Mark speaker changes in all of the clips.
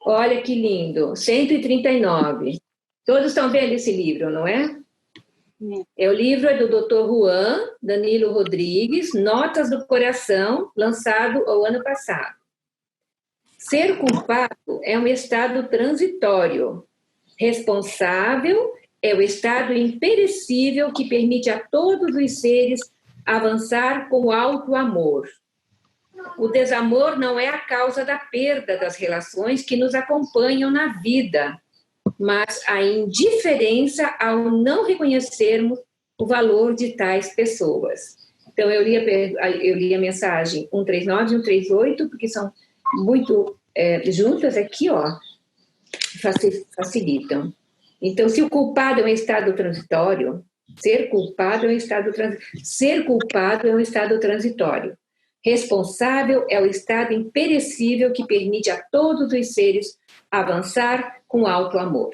Speaker 1: Olha que lindo, 139. Todos estão vendo esse livro, não é? O livro é do Dr. Juan Danilo Rodrigues, Notas do Coração, lançado o ano passado. Ser culpado é um estado transitório. Responsável é o estado imperecível que permite a todos os seres avançar com alto amor. O desamor não é a causa da perda das relações que nos acompanham na vida, mas a indiferença ao não reconhecermos o valor de tais pessoas. Então, eu li a mensagem 139 e 138, porque são muito juntas aqui, ó, facilitam. Então, se o culpado é um estado transitório, ser culpado é um estado transitório. Ser culpado é um estado transitório. Responsável é o estado imperecível que permite a todos os seres avançar com alto amor.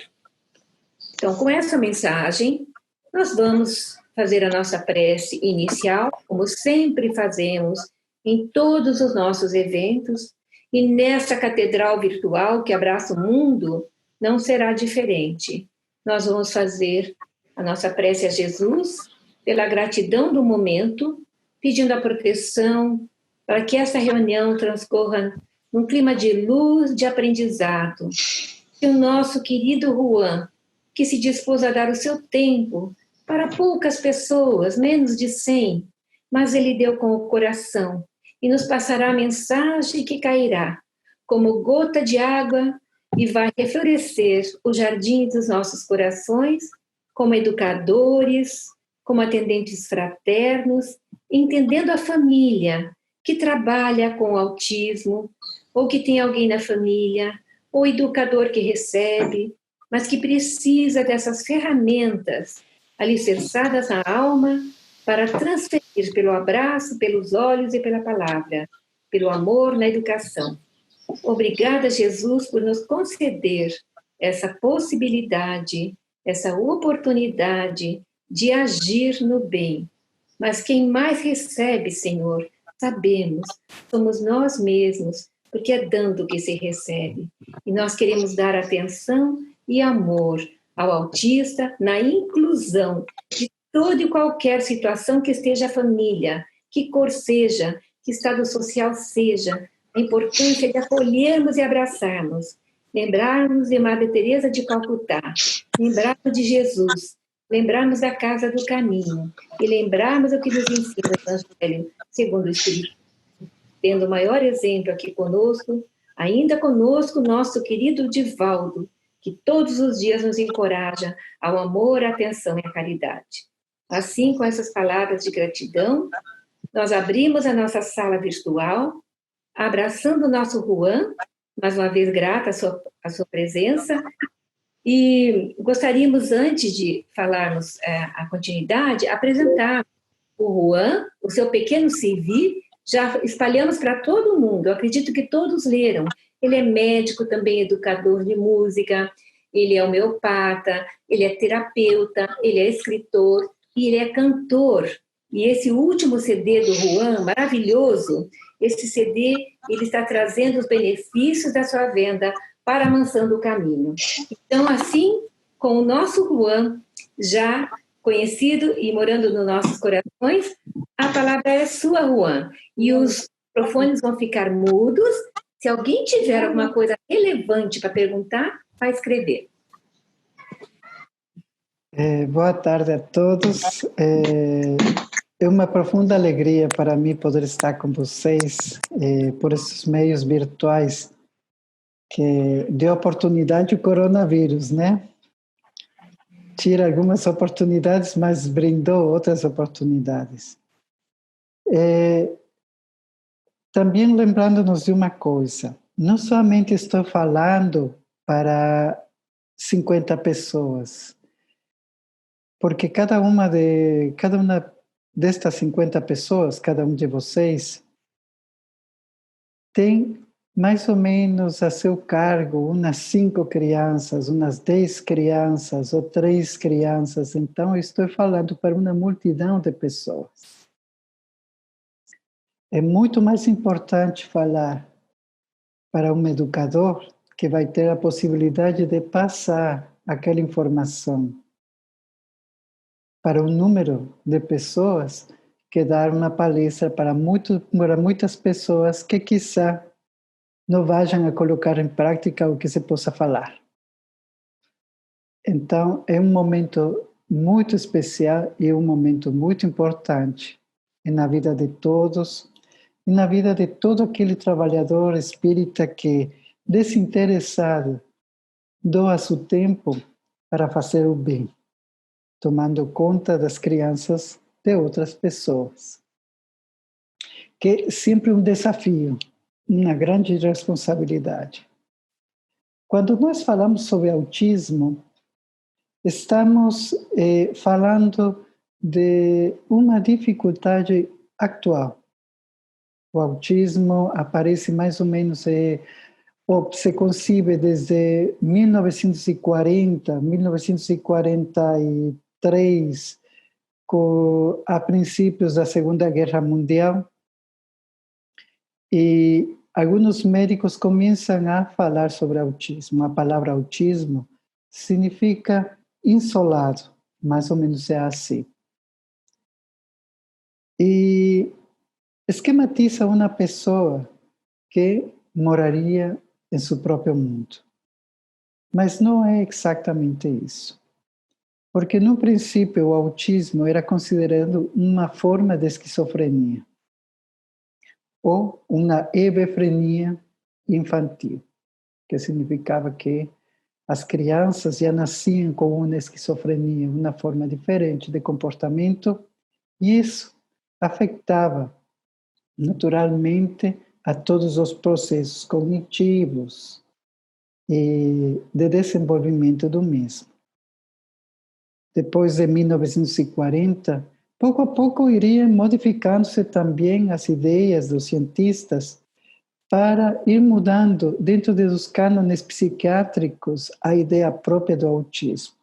Speaker 1: Então, com essa mensagem, nós vamos fazer a nossa prece inicial, como sempre fazemos em todos os nossos eventos, e nessa catedral virtual que abraça o mundo, não será diferente. Nós vamos fazer a nossa prece a Jesus, pela gratidão do momento, pedindo a proteção, para que essa reunião transcorra num clima de luz, de aprendizado. E o nosso querido Juan, que se dispôs a dar o seu tempo para poucas pessoas, menos de 100, mas ele deu com o coração e nos passará a mensagem que cairá como gota de água e vai reflorescer o jardim dos nossos corações como educadores, como atendentes fraternos, entendendo a família que trabalha com autismo, ou que tem alguém na família, ou educador que recebe, mas que precisa dessas ferramentas alicerçadas na alma para transferir pelo abraço, pelos olhos e pela palavra, pelo amor na educação. Obrigada, Jesus, por nos conceder essa possibilidade, essa oportunidade de agir no bem. Mas quem mais recebe, Senhor, sabemos, somos nós mesmos, porque é dando que se recebe. E nós queremos dar atenção e amor ao autista na inclusão de toda e qualquer situação que esteja a família, que cor seja, que estado social seja, a importância de acolhermos e abraçarmos, lembrarmos de Madre Teresa de Calcutá, lembrarmos de Jesus, lembrarmos da Casa do Caminho e lembrarmos o que nos ensina o Evangelho segundo o Espírito, tendo o maior exemplo aqui conosco, ainda conosco, nosso querido Divaldo, que todos os dias nos encoraja ao amor, à atenção e à caridade. Assim, com essas palavras de gratidão, nós abrimos a nossa sala virtual, abraçando o nosso Juan, mais uma vez grata à sua presença, e gostaríamos, antes de falarmos a continuidade, apresentar o Juan, o seu pequeno CV, já espalhamos para todo mundo, eu acredito que todos leram. Ele é médico, também educador de música, ele é homeopata, ele é terapeuta, ele é escritor e ele é cantor. E esse último CD do Juan, maravilhoso, esse CD, ele está trazendo os benefícios da sua venda para Amansando o Caminho. Então, assim, com o nosso Juan já conhecido e morando nos nossos corações, a palavra é sua, Juan. E os microfones vão ficar mudos. Se alguém tiver alguma coisa relevante para perguntar, vai escrever.
Speaker 2: Boa tarde a todos. É uma profunda alegria para mim poder estar com vocês por esses meios virtuais que deu oportunidade o coronavírus, né? Tira algumas oportunidades, mas brindou outras oportunidades. Também lembrando-nos de uma coisa, não somente estou falando para 50 pessoas, porque cada uma destas 50 pessoas, cada um de vocês, tem mais ou menos a seu cargo umas 5 crianças, umas 10 crianças ou 3 crianças. Então, eu estou falando para uma multidão de pessoas. É muito mais importante falar para um educador que vai ter a possibilidade de passar aquela informação para um número de pessoas que dar uma palestra para muitas pessoas que quizá não vajam a colocar em prática o que se possa falar. Então, é um momento muito especial e um momento muito importante na vida de todos, e na vida de todo aquele trabalhador espírita que, desinteressado, doa seu tempo para fazer o bem, tomando conta das crianças de outras pessoas. Que é sempre um desafio, uma grande responsabilidade. Quando nós falamos sobre autismo, estamos falando de uma dificuldade atual. O autismo aparece mais ou menos, ou se concibe desde 1940, 1943, a princípios da Segunda Guerra Mundial, e alguns médicos começam a falar sobre autismo. A palavra autismo significa insolado, mais ou menos é assim. E esquematiza uma pessoa que moraria em seu próprio mundo. Mas não é exatamente isso. Porque, no princípio, o autismo era considerado uma forma de esquizofrenia ou uma hebefrenia infantil, que significava que as crianças já nasciam com uma esquizofrenia, uma forma diferente de comportamento, e isso afetava naturalmente a todos os processos cognitivos e de desenvolvimento do mesmo. Depois de 1940, pouco a pouco iriam modificando-se também as ideias dos cientistas para ir mudando, dentro dos cânones psiquiátricos, a ideia própria do autismo.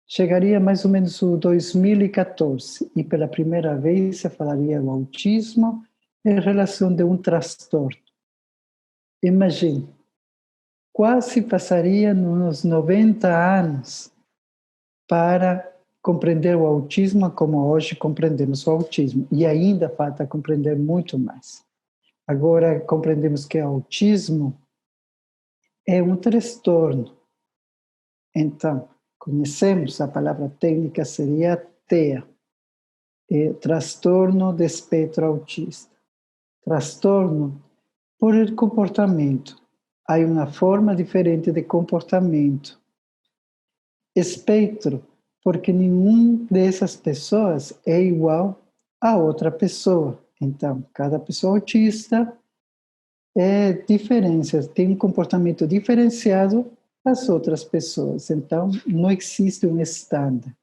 Speaker 2: Chegaria mais ou menos o 2014, e pela primeira vez se falaria do autismo em relação de um transtorno. Imagine, quase passaria nos 90 anos para compreender o autismo como hoje compreendemos o autismo. E ainda falta compreender muito mais. Agora compreendemos que o autismo é um transtorno. Então, conhecemos, a palavra técnica seria TEA, transtorno de espectro autista. Transtorno por comportamento. Há uma forma diferente de comportamento. Espectro, porque nenhuma dessas pessoas é igual a outra pessoa. Então, cada pessoa autista é diferente, tem um comportamento diferenciado das outras pessoas. Então, não existe um estándar.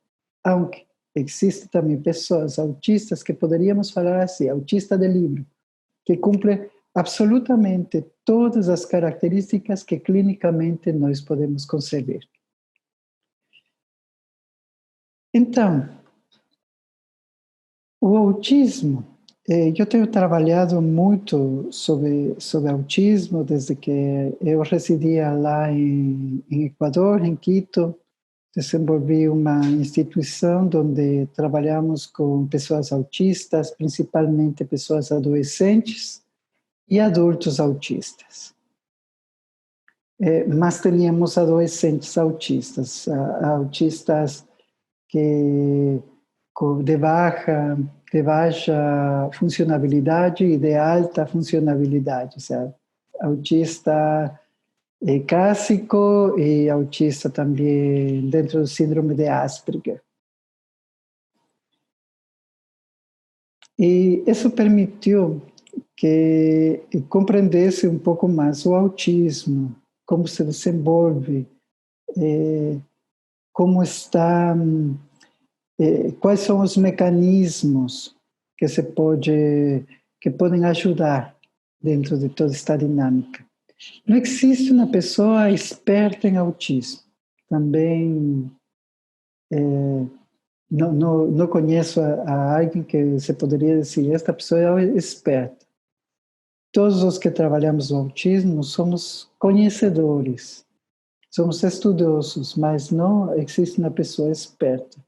Speaker 2: Aunque existem também pessoas autistas que poderíamos falar assim, autista de livro, que cumpre absolutamente todas as características que clinicamente nós podemos conceber. Então, o autismo, eu tenho trabalhado muito sobre autismo desde que eu residia lá em Equador, em Quito. Desenvolvi uma instituição onde trabalhamos com pessoas autistas, principalmente pessoas adolescentes e adultos autistas. Mas teníamos adolescentes autistas, autistas que de baixa funcionalidade e de alta funcionalidade, ou seja, autista clássico e autista também dentro do síndrome de Asperger. E isso permitiu que compreendesse um pouco mais o autismo, como se desenvolve, como está, quais são os mecanismos que podem ajudar dentro de toda esta dinâmica. Não existe uma pessoa esperta em autismo. Também não conheço a alguém que se poderia dizer esta pessoa é esperta. Todos os que trabalhamos no autismo somos conhecedores, somos estudiosos, mas não existe uma pessoa esperta.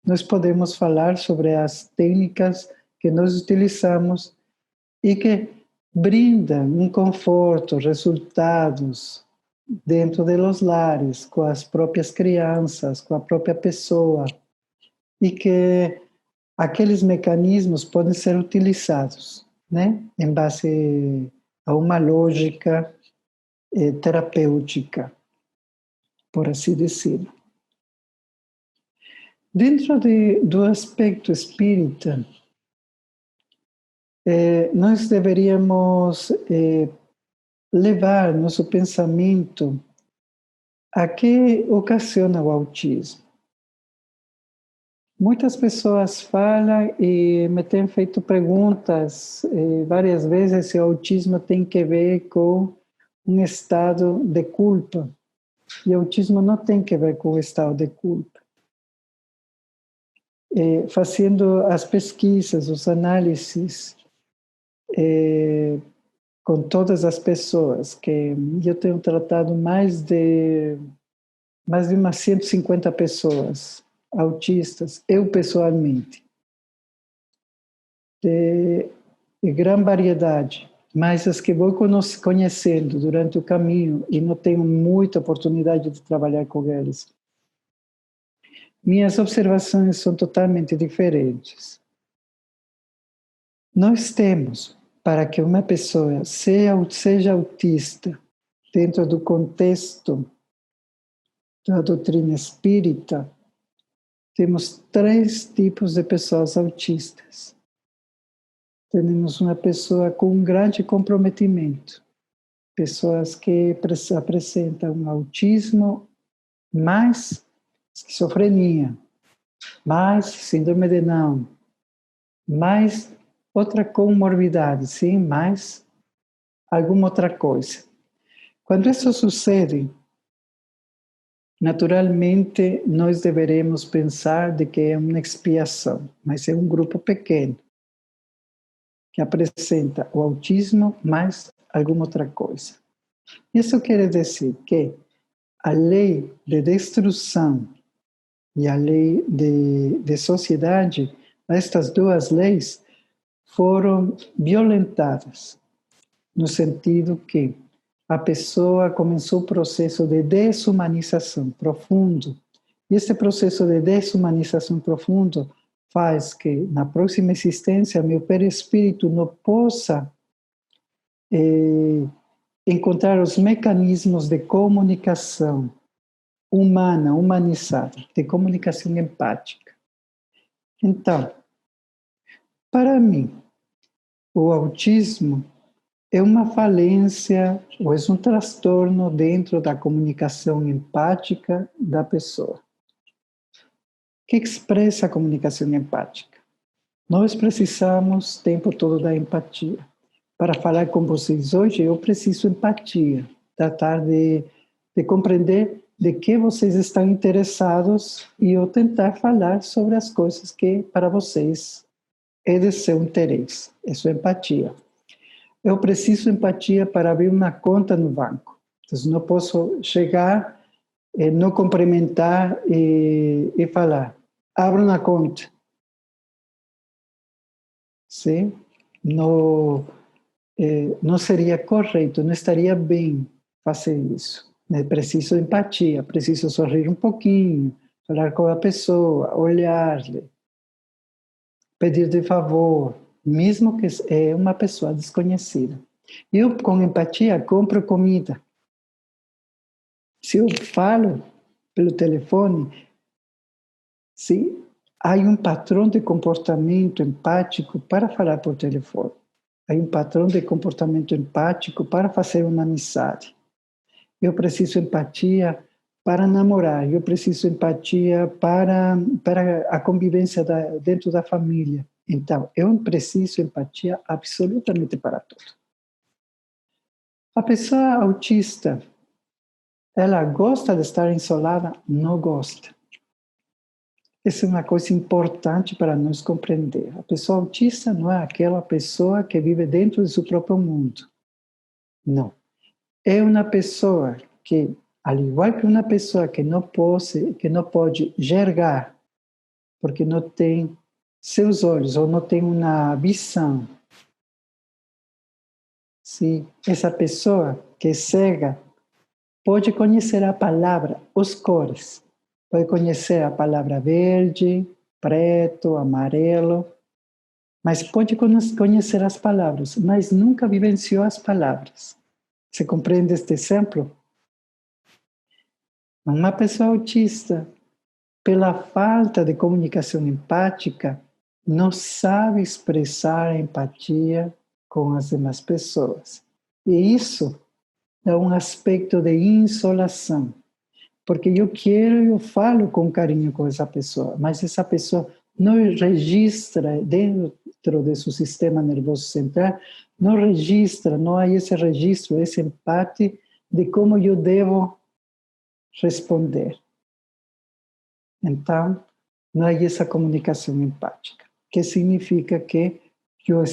Speaker 2: Nós podemos falar sobre as técnicas que nós utilizamos e que brindam um conforto, resultados dentro dos lares, com as próprias crianças, com a própria pessoa, e que aqueles mecanismos podem ser utilizados, né, em base a uma lógica terapêutica, por assim dizer. Dentro do aspecto espírita, nós deveríamos levar nosso pensamento a que ocasiona o autismo. Muitas pessoas falam e me têm feito perguntas várias vezes se o autismo tem que ver com um estado de culpa. E o autismo não tem que ver com o estado de culpa. Fazendo as pesquisas, os análises com todas as pessoas, que eu tenho tratado mais de umas 150 pessoas autistas, eu pessoalmente, de grande variedade, mas as que vou conhecendo durante o caminho e não tenho muita oportunidade de trabalhar com eles, minhas observações são totalmente diferentes. Nós temos, para que uma pessoa seja autista, dentro do contexto da doutrina espírita, temos 3 tipos de pessoas autistas. Temos uma pessoa com um grande comprometimento, pessoas que apresentam autismo, mais esquizofrenia, mais síndrome de Down, mais outra comorbidade, sim, mais alguma outra coisa. Quando isso sucede, naturalmente nós deveremos pensar de que é uma expiação, mas é um grupo pequeno que apresenta o autismo mais alguma outra coisa. Isso quer dizer que a lei de destruição e a lei de sociedade, estas 2 leis foram violentadas, no sentido que a pessoa começou o processo de desumanização profundo. E esse processo de desumanização profundo faz que, na próxima existência, meu perispírito não possa encontrar os mecanismos de comunicação humana, humanizada, de comunicação empática. Então, para mim, o autismo é uma falência ou é um transtorno dentro da comunicação empática da pessoa. O que expressa a comunicação empática? Nós precisamos o tempo todo da empatia. Para falar com vocês hoje, eu preciso empatia, tratar de compreender de que vocês estão interessados e eu tentar falar sobre as coisas que para vocês é de seu interesse. Isso é empatia. Eu preciso empatia para abrir uma conta no banco. Então, não posso chegar, não cumprimentar e falar, abra uma conta. Sim? Não seria correto, não estaria bem fazer isso. Preciso de empatia, preciso sorrir um pouquinho, falar com a pessoa, olhar-lhe, pedir de favor, mesmo que é uma pessoa desconhecida. Eu, com empatia, compro comida. Se eu falo pelo telefone, sim, há um padrão de comportamento empático para falar por telefone. Há um padrão de comportamento empático para fazer uma amizade. Eu preciso empatia para namorar, eu preciso empatia para a convivência dentro da família. Então, eu preciso empatia absolutamente para tudo. A pessoa autista, ela gosta de estar isolada? Não gosta. Essa é uma coisa importante para nós compreender. A pessoa autista não é aquela pessoa que vive dentro do seu próprio mundo. Não. É uma pessoa que, al igual que uma pessoa que não pode enxergar, porque não tem seus olhos ou não tem uma visão. Se essa pessoa que é cega pode conhecer a palavra, as cores, pode conhecer a palavra verde, preto, amarelo, mas pode conhecer as palavras, mas nunca vivenciou as palavras. Você compreende este exemplo? Uma pessoa autista, pela falta de comunicação empática, não sabe expressar a empatia com as demais pessoas. E isso é um aspecto de insolação. Porque eu falo com carinho com essa pessoa, mas essa pessoa não registra dentro de seu sistema nervoso central, não há esse registro, esse empate de como eu devo responder. Então, não há essa comunicação empática, que significa que eu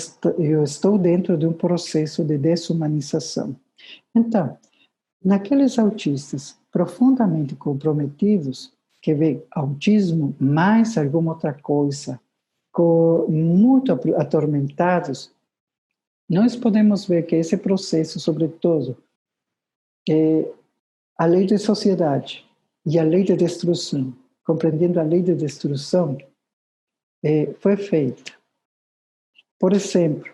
Speaker 2: estou dentro de um processo de desumanização. Então, naqueles autistas profundamente comprometidos, que vê autismo mais alguma outra coisa, muito atormentados, nós podemos ver que esse processo, sobretudo, a lei de sociedade e a lei de destruição, compreendendo a lei de destruição, foi feita. Por exemplo,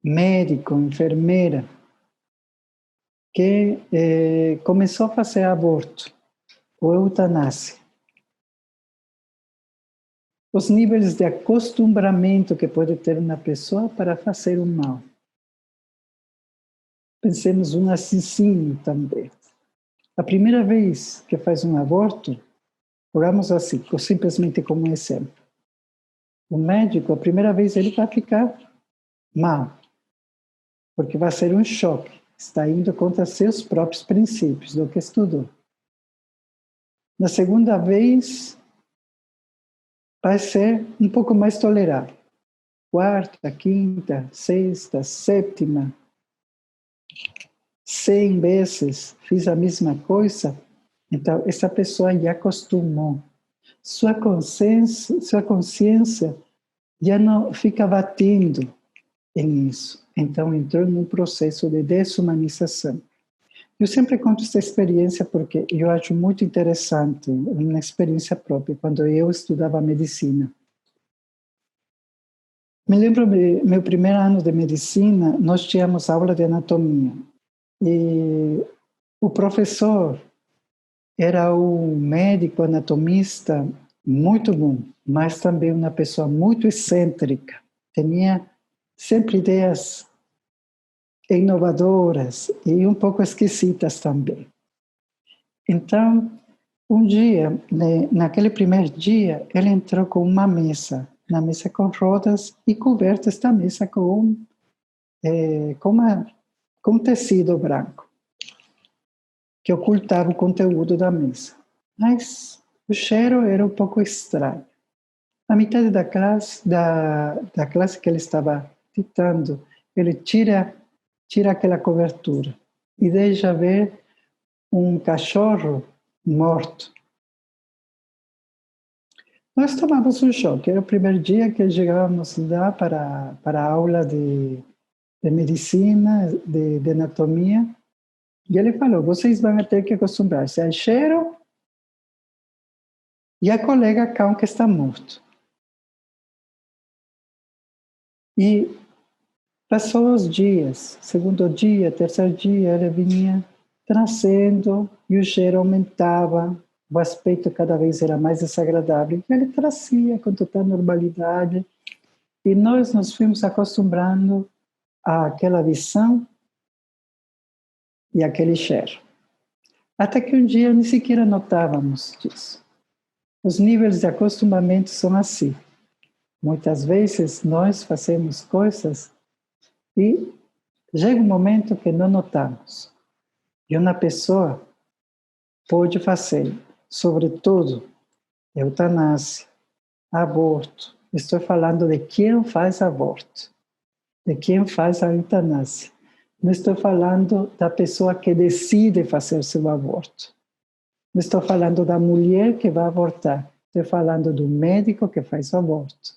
Speaker 2: médico, enfermeira, que começou a fazer aborto ou eutanásia. Os níveis de acostumbramento que pode ter uma pessoa para fazer o mal. Pensemos um assassino também. A primeira vez que faz um aborto, pegamos assim, simplesmente como exemplo. O médico, a primeira vez, ele vai ficar mal, porque vai ser um choque. Está indo contra seus próprios princípios, do que estudou. Na segunda vez, vai ser um pouco mais tolerável. Quarta, quinta, sexta, sétima, 100 vezes fiz a mesma coisa, então essa pessoa já acostumou. Sua consciência já não fica batendo em isso. Então entrou num processo de desumanização. Eu sempre conto essa experiência porque eu acho muito interessante, uma experiência própria, quando eu estudava medicina. Me lembro meu primeiro ano de medicina, nós tínhamos aula de anatomia. E o professor era um médico anatomista muito bom, mas também uma pessoa muito excêntrica. Tinha sempre ideias inovadoras e um pouco esquisitas também. Então, um dia, naquele primeiro dia, ele entrou com uma mesa com rodas e coberta esta mesa com tecido branco, que ocultava o conteúdo da mesa. Mas o cheiro era um pouco estranho. A metade da classe que ele estava ditando, ele tira aquela cobertura e deixa ver um cachorro morto. Nós tomamos um choque. Era o primeiro dia que chegávamos lá para a aula de medicina, de anatomia. E ele falou, vocês vão ter que acostumbrar-se ao cheiro e a colega cão que está morto. E passou os dias, segundo dia, terceiro dia, ele vinha trazendo e o cheiro aumentava, o aspecto cada vez era mais desagradável. E ele trazia com total normalidade e nós nos fomos acostumando àquela visão e aquele cheiro. Até que um dia nem sequer notávamos disso. Os níveis de acostumamento são assim. Muitas vezes nós fazemos coisas e chega um momento que não notamos. E uma pessoa pode fazer, sobretudo, eutanásia, aborto. Estou falando de quem faz aborto, de quem faz a eutanásia. Não estou falando da pessoa que decide fazer seu aborto. Não estou falando da mulher que vai abortar. Estou falando do médico que faz o aborto.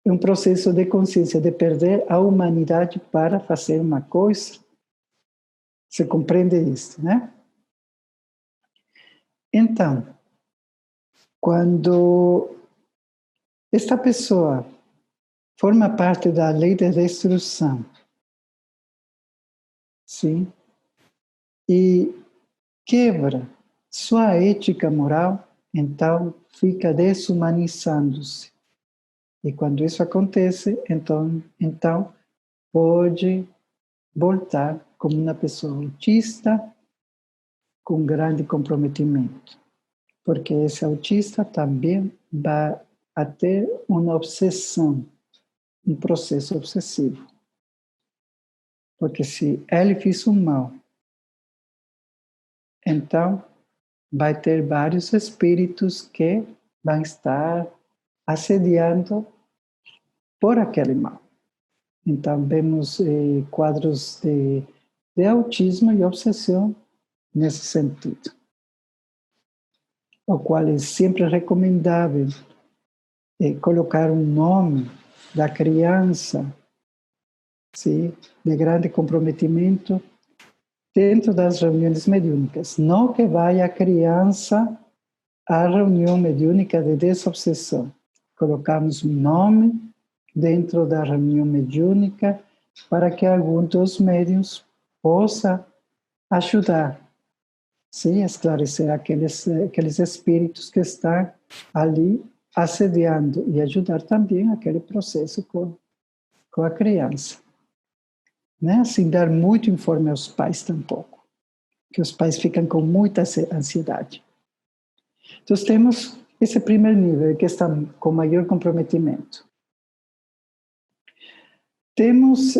Speaker 2: É um processo de consciência, de perder a humanidade para fazer uma coisa. Você compreende isso, né? Então, quando esta pessoa forma parte da lei de destruição, sim, e quebra sua ética moral, então fica desumanizando-se. E quando isso acontece, então pode voltar como uma pessoa autista com grande comprometimento. Porque esse autista também vai a ter uma obsessão, um processo obsessivo. Porque se ele fez um mal, então vai ter vários espíritos que vão estar assediando por aquele mal. Então vemos quadros de autismo e obsessão nesse sentido. O qual é sempre recomendável colocar um nome da criança, sim, de grande comprometimento, dentro das reuniões mediúnicas. Não que vá a criança à reunião mediúnica de desobsessão. Colocamos um nome dentro da reunião mediúnica para que algum dos médiuns possa ajudar, sim, a esclarecer aqueles espíritos que estão ali assediando e ajudar também aquele processo com a criança. Não é assim dar muito informe aos pais tampouco, que os pais ficam com muita ansiedade. Então temos esse primeiro nível, que está com maior comprometimento. Temos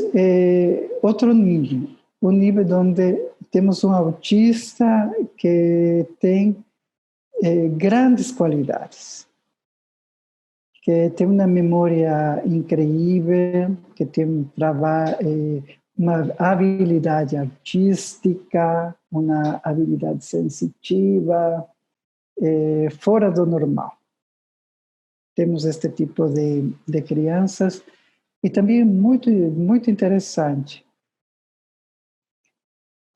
Speaker 2: outro nível, o nível onde temos um autista que tem grandes qualidades, que tem uma memória incrível, que tem uma habilidade artística, uma habilidade sensitiva, fora do normal. Temos este tipo de crianças, e também muito, muito interessante.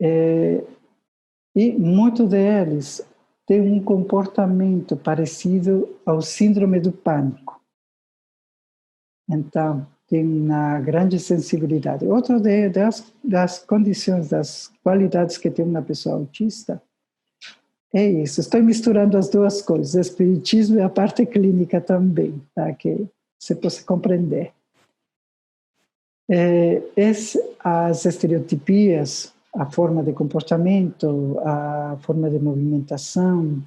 Speaker 2: E muitos deles têm um comportamento parecido ao síndrome do pânico. Então, tem uma grande sensibilidade. Outra das condições, das qualidades que tem uma pessoa autista, é isso. Estou misturando as duas coisas, o espiritismo e a parte clínica também, para que você possa compreender. As estereotipias, a forma de comportamento, a forma de movimentação,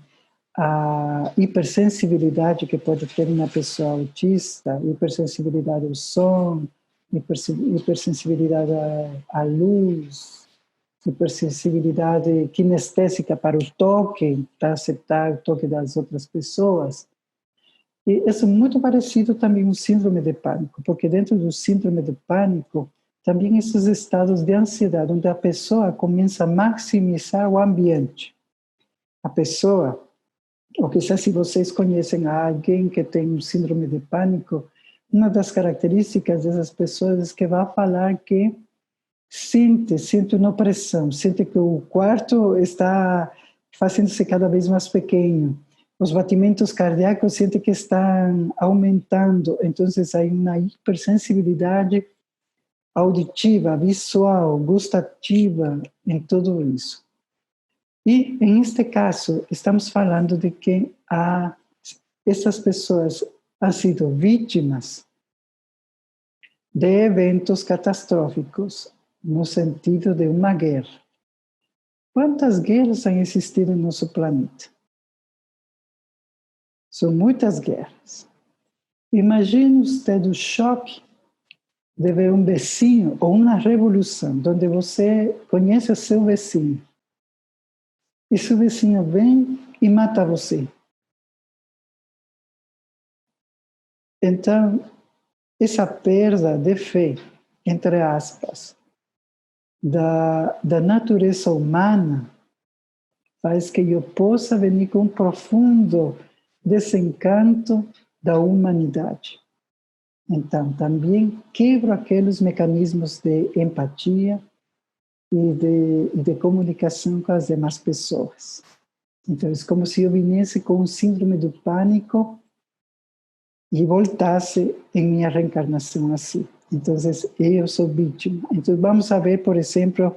Speaker 2: a hipersensibilidade que pode ter uma pessoa autista, hipersensibilidade ao som, hipersensibilidade à luz, hipersensibilidade kinestésica para o toque, para aceitar o toque das outras pessoas. E isso é muito parecido também com síndrome de pânico, porque dentro do síndrome de pânico, também esses estados de ansiedade, onde a pessoa começa a maximizar o ambiente. A pessoa, ou quizás se vocês conhecem alguém que tem um síndrome de pânico, uma das características dessas pessoas é que vai falar que sente uma opressão, sente que o quarto está fazendo-se cada vez mais pequeno, os batimentos cardíacos sente que estão aumentando, então há uma hipersensibilidade auditiva, visual, gustativa em tudo isso. E, em este caso, estamos falando de que essas pessoas han sido vítimas de eventos catastróficos, no sentido de uma guerra. Quantas guerras han existido em nosso planeta? São muitas guerras. Imagine usted o choque de ver um vizinho ou uma revolução, onde você conhece o seu vizinho, e seu vizinho vem e mata você. Então, essa perda de fé, entre aspas, da natureza humana faz que eu possa venir com um profundo desencanto da humanidade. Então, também quebro aqueles mecanismos de empatia e de comunicação com as demais pessoas. Então, é como se eu viesse com um síndrome do pânico e voltasse em minha reencarnação assim. Então, eu sou vítima. Então, vamos ver, por exemplo,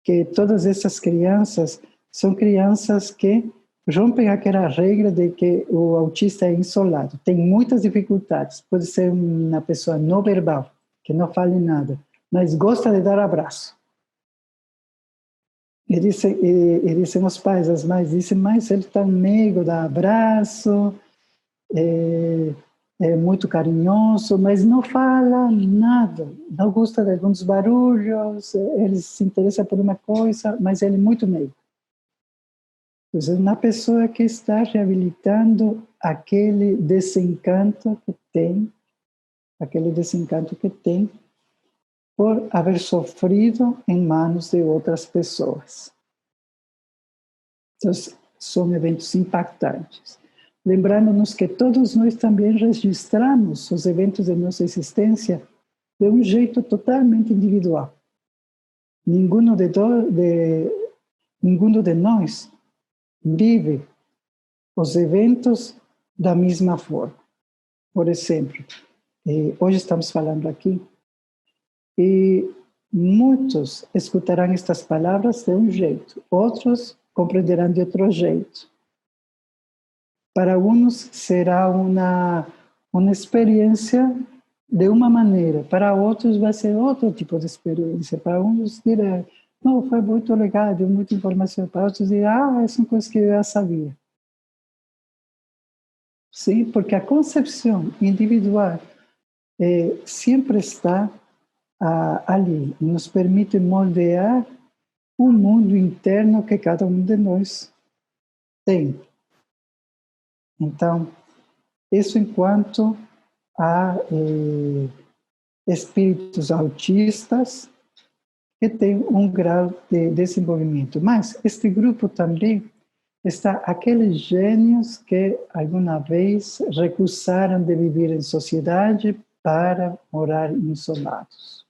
Speaker 2: que todas essas crianças são crianças que rompem aquela regra de que o autista é isolado. Tem muitas dificuldades. Pode ser uma pessoa não verbal, que não fale nada, mas gosta de dar abraço. E dizem os pais, as mães dizem, mas ele está meio, dá abraço, é muito carinhoso, mas não fala nada, não gosta de alguns barulhos, ele se interessa por uma coisa, mas ele é muito meio. Então, uma pessoa que está reabilitando aquele desencanto que tem por haver sofrido em manos de outras pessoas. Então, são eventos impactantes. Lembrando-nos que todos nós também registramos os eventos de nossa existência de um jeito totalmente individual. Ninguno de nós vive os eventos da mesma forma. Por exemplo, hoje estamos falando aqui, e muitos escutarão estas palavras de um jeito, outros compreenderão de outro jeito. Para uns será uma experiência de uma maneira, para outros vai ser outro tipo de experiência. Para uns dirão, não, foi muito legal, deu muita informação. Para outros dirão, essa é uma coisa que eu já sabia. Sim, porque a concepção individual sempre está ali, nos permite moldear o mundo interno que cada um de nós tem. Então, isso enquanto há espíritos autistas que têm um grau de desenvolvimento. Mas este grupo também está aqueles gênios que alguma vez recusaram de viver em sociedade para morar isolados.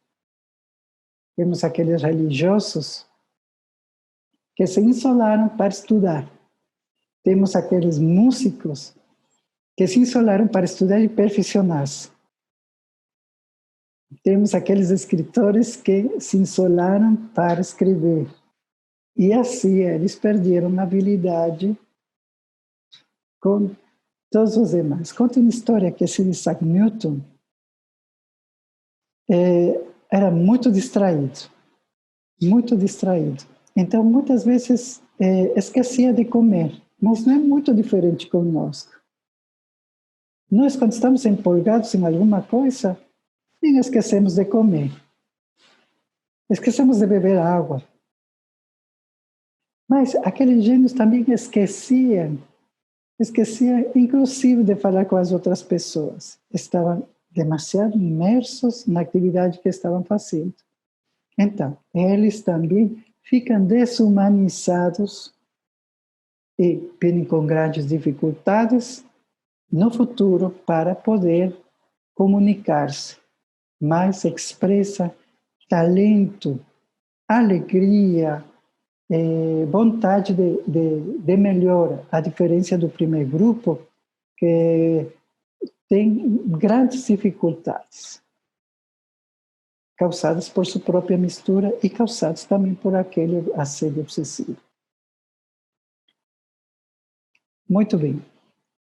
Speaker 2: Temos aqueles religiosos que se isolaram para estudar. Temos aqueles músicos que se isolaram para estudar e perfeccionar-se. Temos aqueles escritores que se isolaram para escrever. E assim eles perderam a habilidade com todos os demais. Conta uma história que esse Isaac Newton era muito distraído. Muito distraído. Então, muitas vezes, esquecia de comer. Mas não é muito diferente conosco. Nós, quando estamos empolgados em alguma coisa, nem esquecemos de comer. Esquecemos de beber água. Mas aqueles gênios também esqueciam inclusive de falar com as outras pessoas. Estavam demasiado imersos na atividade que estavam fazendo. Então, eles também ficam desumanizados e vêm com grandes dificuldades no futuro para poder comunicar-se, mas expressa talento, alegria, vontade de melhora, a diferença do primeiro grupo, que tem grandes dificuldades, causadas por sua própria mistura e causadas também por aquele assédio obsessivo. Muito bem.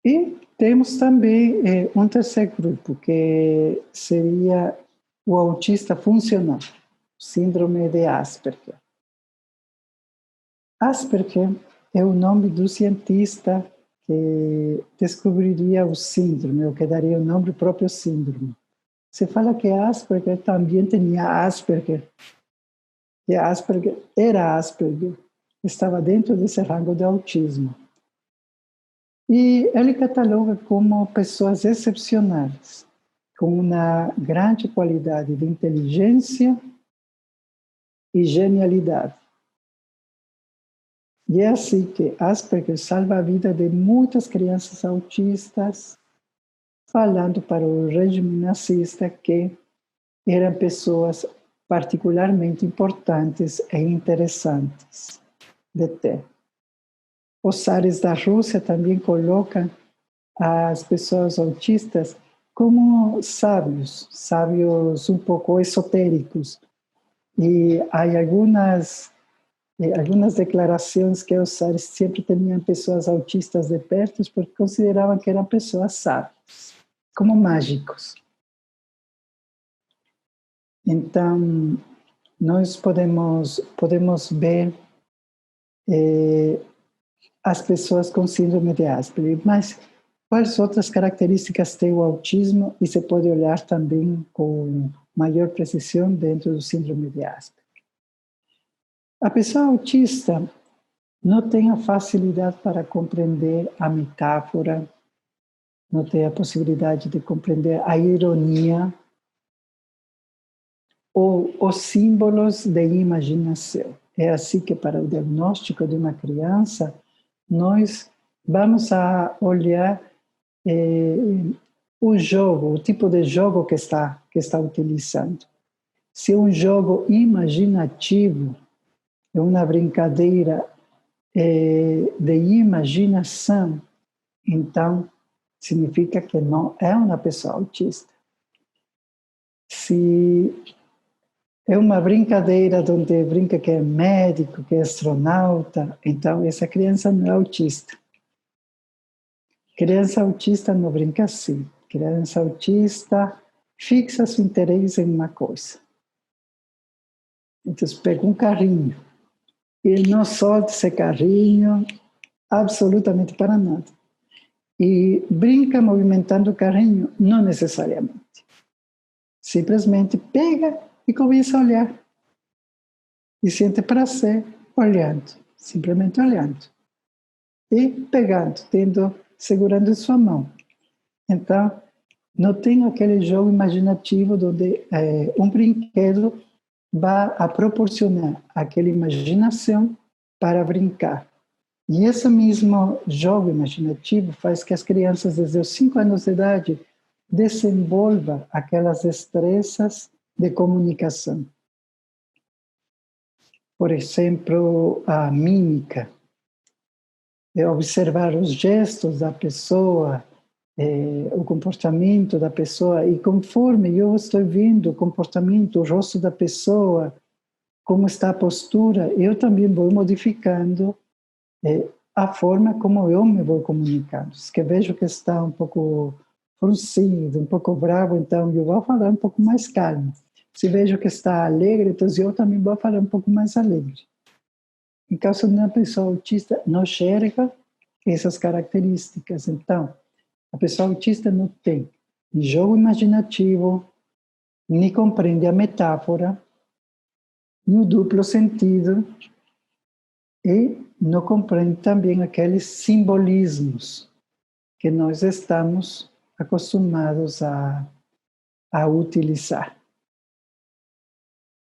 Speaker 2: E temos também um terceiro grupo, que seria o autista funcional, síndrome de Asperger. Asperger é o nome do cientista que descobriria o síndrome, ou que daria o nome do próprio síndrome. Se fala que Asperger também tinha Asperger, e Asperger era Asperger, estava dentro desse rango de autismo. E ele cataloga como pessoas excepcionais, com uma grande qualidade de inteligência e genialidade. E é assim que Asperger salva a vida de muitas crianças autistas, falando para o regime nazista que eram pessoas particularmente importantes e interessantes de ter. Os zares da Rússia também colocam as pessoas autistas como sábios um pouco esotéricos. E há algumas declarações que os zares sempre tinham pessoas autistas de perto porque consideravam que eram pessoas sábias, como mágicos. Então, nós podemos ver as pessoas com síndrome de Asperger, mas quais outras características tem o autismo e se pode olhar também com maior precisão dentro do síndrome de Asperger. A pessoa autista não tem a facilidade para compreender a metáfora, não tem a possibilidade de compreender a ironia ou os símbolos de imaginação. É assim que para o diagnóstico de uma criança, nós vamos a olhar o jogo, o tipo de jogo que está utilizando. Se é um jogo imaginativo, é uma brincadeira de imaginação, então significa que não é uma pessoa autista. Se é uma brincadeira onde brinca que é médico, que é astronauta, então essa criança não é autista. Criança autista não brinca assim. Criança autista fixa seu interesse em uma coisa. Então, pega um carrinho e não solta esse carrinho absolutamente para nada. E brinca movimentando o carrinho, não necessariamente. Simplesmente pega e começa a olhar. E sente prazer olhando, simplesmente olhando. E pegando, segurando em sua mão. Então, não tem aquele jogo imaginativo onde um brinquedo vai a proporcionar aquela imaginação para brincar. E esse mesmo jogo imaginativo faz que as crianças, desde os 5 anos de idade, desenvolvam aquelas destrezas de comunicação. Por exemplo, a mímica, observar os gestos da pessoa, o comportamento da pessoa, e conforme eu estou vendo o comportamento, o rosto da pessoa, como está a postura, eu também vou modificando a forma como eu me vou comunicando. Se eu vejo que está um pouco fruncido, um pouco bravo, então eu vou falar um pouco mais calmo. Se vejo que está alegre, então eu também vou falar um pouco mais alegre. Em caso de uma pessoa autista, não enxerga essas características. Então, a pessoa autista não tem nem jogo imaginativo, nem compreende a metáfora, nem o duplo sentido, e não compreende também aqueles simbolismos que nós estamos acostumados a utilizar.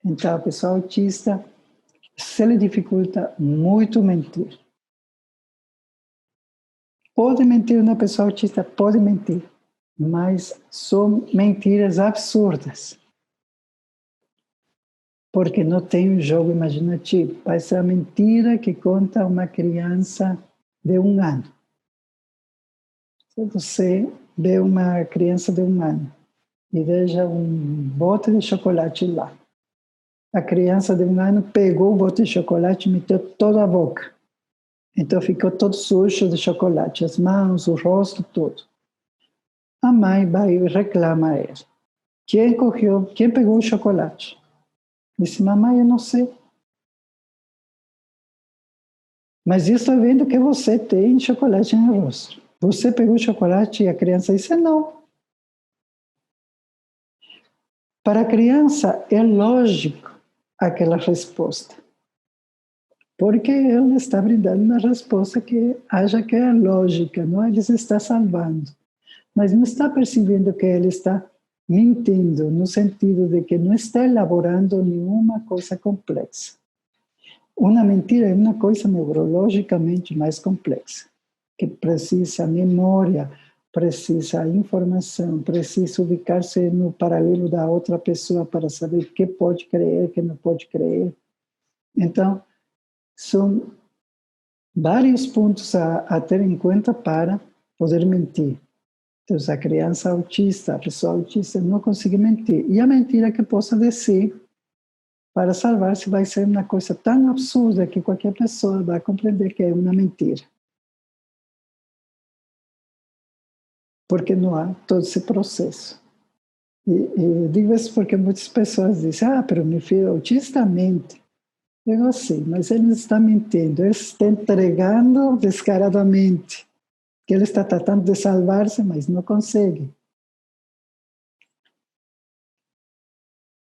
Speaker 2: Então, a pessoa autista se lhe dificulta muito mentir. Pode mentir uma pessoa autista, pode mentir, mas são mentiras absurdas. Porque não tem um jogo imaginativo. Vai ser a mentira que conta uma criança de 1 ano. Se você vê uma criança de 1 ano e deixa um bote de chocolate lá, a criança de 1 ano pegou o bote de chocolate e meteu toda a boca. Então ficou todo sujo de chocolate, as mãos, o rosto, tudo. A mãe vai e reclama a ela. Quem pegou o chocolate? Disse, mamãe, eu não sei. Mas eu estou vendo que você tem chocolate no rosto. Você pegou o chocolate e a criança disse, não. Para a criança é lógico aquela resposta. Porque ele está brindando uma resposta que acha que é lógica, não? Ele se está salvando. Mas não está percebendo que ele está mentindo no sentido de que não está elaborando nenhuma coisa complexa. Uma mentira é uma coisa neurologicamente mais complexa, que precisa memória, precisa informação, precisa ubicar-se no paralelo da outra pessoa para saber o que pode crer, o que não pode crer. Então, são vários pontos a ter em conta para poder mentir. Então, a criança autista, a pessoa autista não consegue mentir. E a mentira que possa dizer para salvar-se vai ser uma coisa tão absurda que qualquer pessoa vai compreender que é uma mentira. Porque não há todo esse processo. E digo isso porque muitas pessoas dizem, mas meu filho autista mente. Eu digo, sim, mas ele não está mentindo, ele está entregando descaradamente, que ele está tratando de salvar-se, mas não consegue.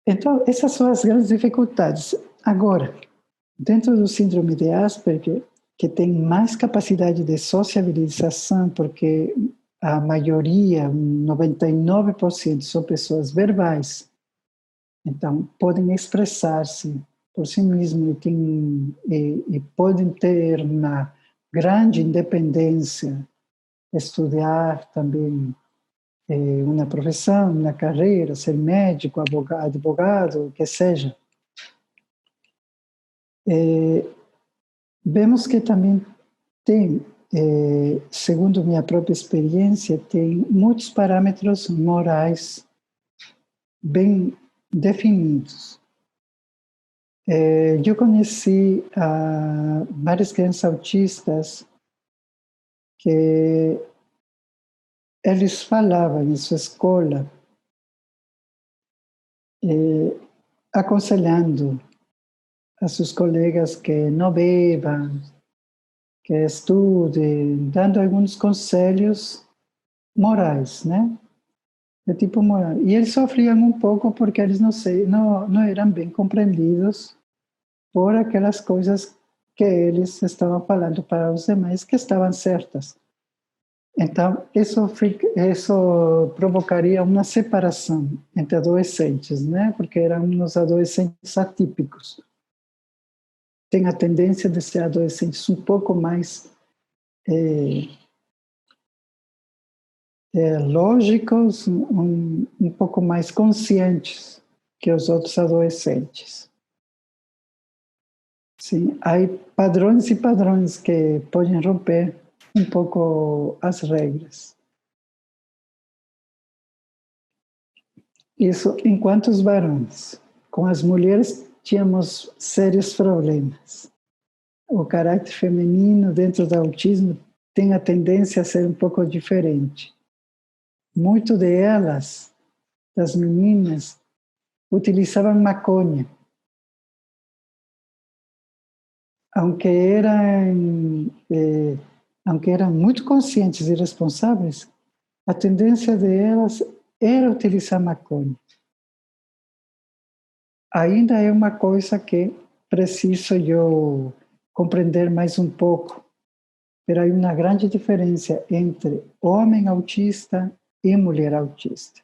Speaker 2: Então, essas são as grandes dificuldades. Agora, dentro do síndrome de Asperger, que tem mais capacidade de sociabilização, porque a maioria, 99%, são pessoas verbais, então podem expressar-se por si mesmos e podem ter uma grande independência, estudar também uma profissão, uma carreira, ser médico, advogado, o que seja. Vemos que também tem, segundo minha própria experiência, tem muitos parâmetros morais bem definidos. Eu conheci várias crianças autistas que eles falavam em sua escola, aconselhando a seus colegas que não bebam, que estudem, dando alguns conselhos morais, né? De tipo moral. E eles sofriam um pouco porque eles não eram bem compreendidos por aquelas coisas que eles estavam falando para os demais que estavam certas. Então, isso provocaria uma separação entre adolescentes, né? Porque eram uns adolescentes atípicos. Tem a tendência de ser adolescentes um pouco mais lógicos, um pouco mais conscientes que os outros adolescentes. Sim, há padrões e padrões que podem romper um pouco as regras. Isso enquanto os varões. Com as mulheres tínhamos sérios problemas. O caráter feminino dentro do autismo tem a tendência a ser um pouco diferente. Muito delas, das meninas, utilizavam maconha. Aunque eram muito conscientes e responsáveis, a tendência delas era utilizar maconha. Ainda é uma coisa que preciso eu compreender mais um pouco, mas há uma grande diferença entre homem autista e mulher autista.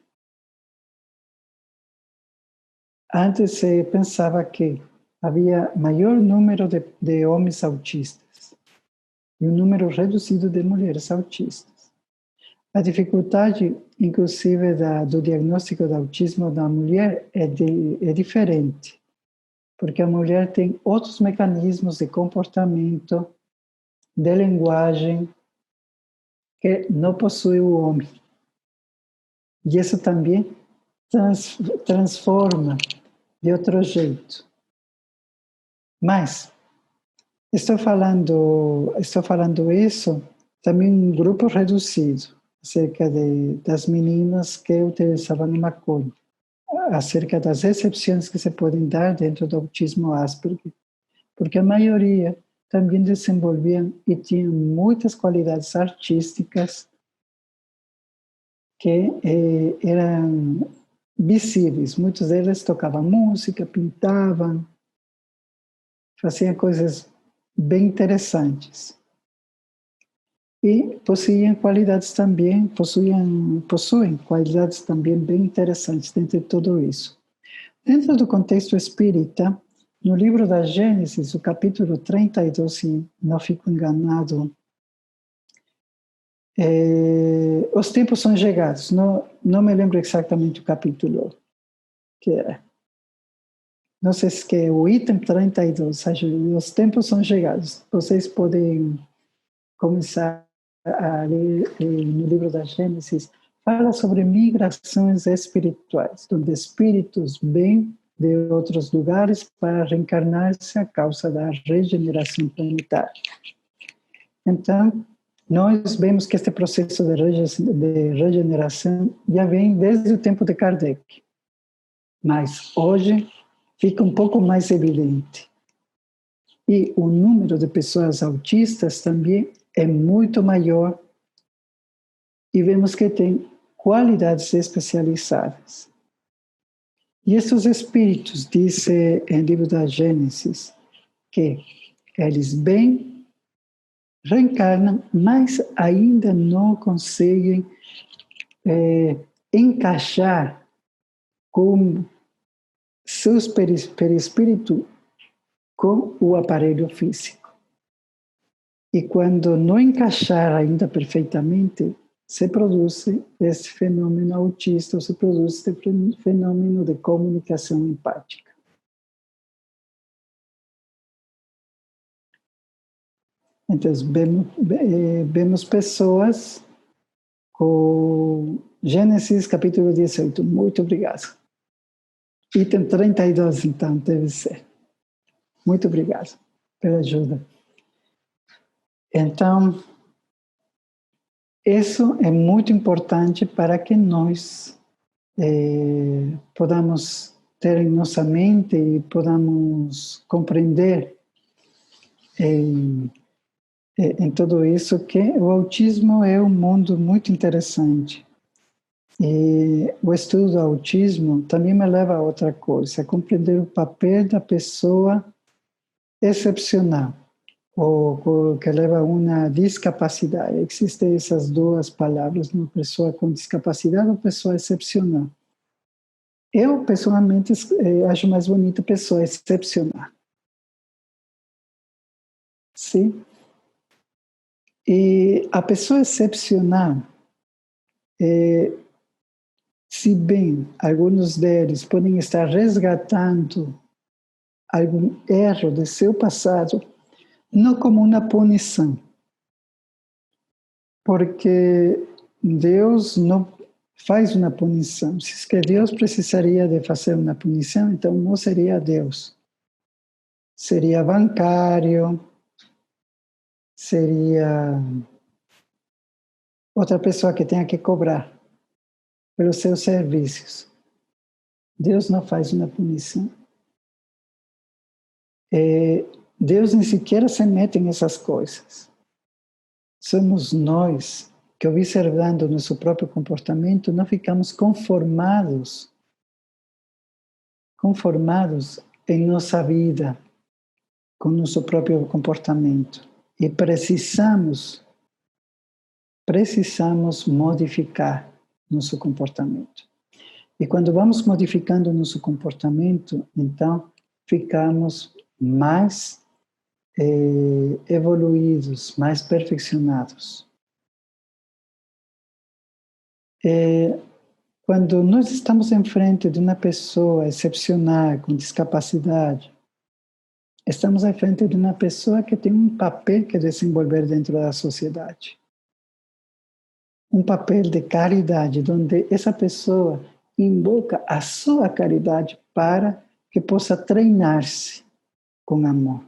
Speaker 2: Antes se pensava que havia maior número de homens autistas e um número reduzido de mulheres autistas. A dificuldade, inclusive, do diagnóstico do autismo da mulher é diferente, porque a mulher tem outros mecanismos de comportamento, de linguagem, que não possui o homem. E isso também transforma de outro jeito. Mas estou falando isso também em um grupo reduzido, acerca das meninas que utilizavam maconha, acerca das exceções que se podem dar dentro do autismo Asperger, porque a maioria também desenvolviam e tinham muitas qualidades artísticas que eram visíveis. Muitos deles tocavam música, pintavam, faziam coisas bem interessantes. e possuem qualidades também, possuem qualidades também bem interessantes dentro de tudo isso. Dentro do contexto espírita, no livro da Gênesis, o capítulo 32, se não fico enganado, os tempos são chegados. Não me lembro exatamente o capítulo que é. Não sei se é o item 32, os tempos são chegados. Vocês podem começar a ler no livro da Gênesis, fala sobre migrações espirituais, onde espíritos vêm de outros lugares para reencarnar-se a causa da regeneração planetária. Então, nós vemos que este processo de regeneração já vem desde o tempo de Kardec, mas hoje fica um pouco mais evidente. E o número de pessoas autistas também é muito maior e vemos que tem qualidades especializadas. E esses espíritos, diz em livro da Gênesis, que eles vêm, reencarnam, mas ainda não conseguem encaixar com seus perispírito com o aparelho físico. E quando não encaixar ainda perfeitamente, se produz esse fenômeno autista, se produz esse fenômeno de comunicação empática. Então, vemos pessoas com Gênesis capítulo 18. Muito obrigado. Item 32, então, deve ser. Muito obrigado pela ajuda. Então, isso é muito importante para que nós podamos ter em nossa mente e podamos compreender em tudo isso que o autismo é um mundo muito interessante. E o estudo do autismo também me leva a outra coisa, a compreender o papel da pessoa excepcional, ou que leva a uma discapacidade. Existem essas duas palavras, uma pessoa com discapacidade ou pessoa excepcional. Eu, pessoalmente, acho mais bonita pessoa excepcional. Sim? E a pessoa excepcional, se bem alguns deles podem estar resgatando algum erro de seu passado, não como uma punição, porque Deus não faz uma punição. Se que Deus precisaria de fazer uma punição, então não seria Deus. Seria bancário, seria outra pessoa que tenha que cobrar pelos seus serviços. Deus não faz uma punição. Deus nem sequer se mete nessas coisas. Somos nós que, observando nosso próprio comportamento, não ficamos conformados em nossa vida com nosso próprio comportamento. E precisamos modificar nosso comportamento. E quando vamos modificando nosso comportamento, então ficamos mais evoluídos, mais perfeccionados. Quando nós estamos em frente de uma pessoa excepcional, com discapacidade, estamos em frente de uma pessoa que tem um papel que desenvolver dentro da sociedade. Um papel de caridade, onde essa pessoa invoca a sua caridade para que possa treinar-se com amor.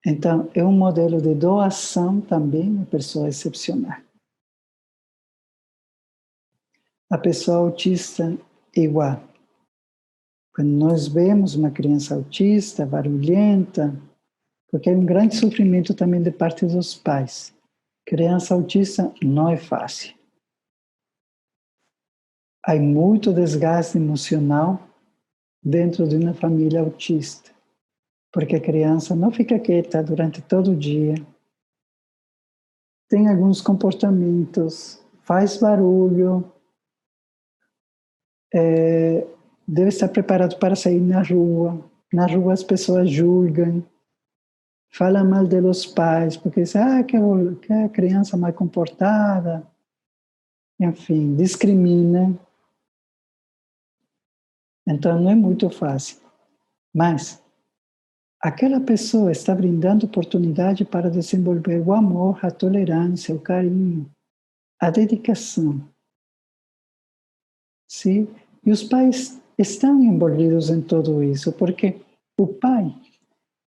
Speaker 2: Então, é um modelo de doação também, a pessoa excepcional. A pessoa autista, igual. Quando nós vemos uma criança autista, barulhenta, porque é um grande sofrimento também de parte dos pais. Criança autista não é fácil. Há muito desgaste emocional dentro de uma família autista, porque a criança não fica quieta durante todo o dia, tem alguns comportamentos, faz barulho, deve estar preparado para sair na rua. Na rua as pessoas julgam, falam mal dos pais, porque dizem, que é a criança mal comportada, enfim, discrimina. Então não é muito fácil. Mas aquela pessoa está brindando oportunidade para desenvolver o amor, a tolerância, o carinho, a dedicação. Sim? E os pais estão envolvidos em tudo isso, porque o pai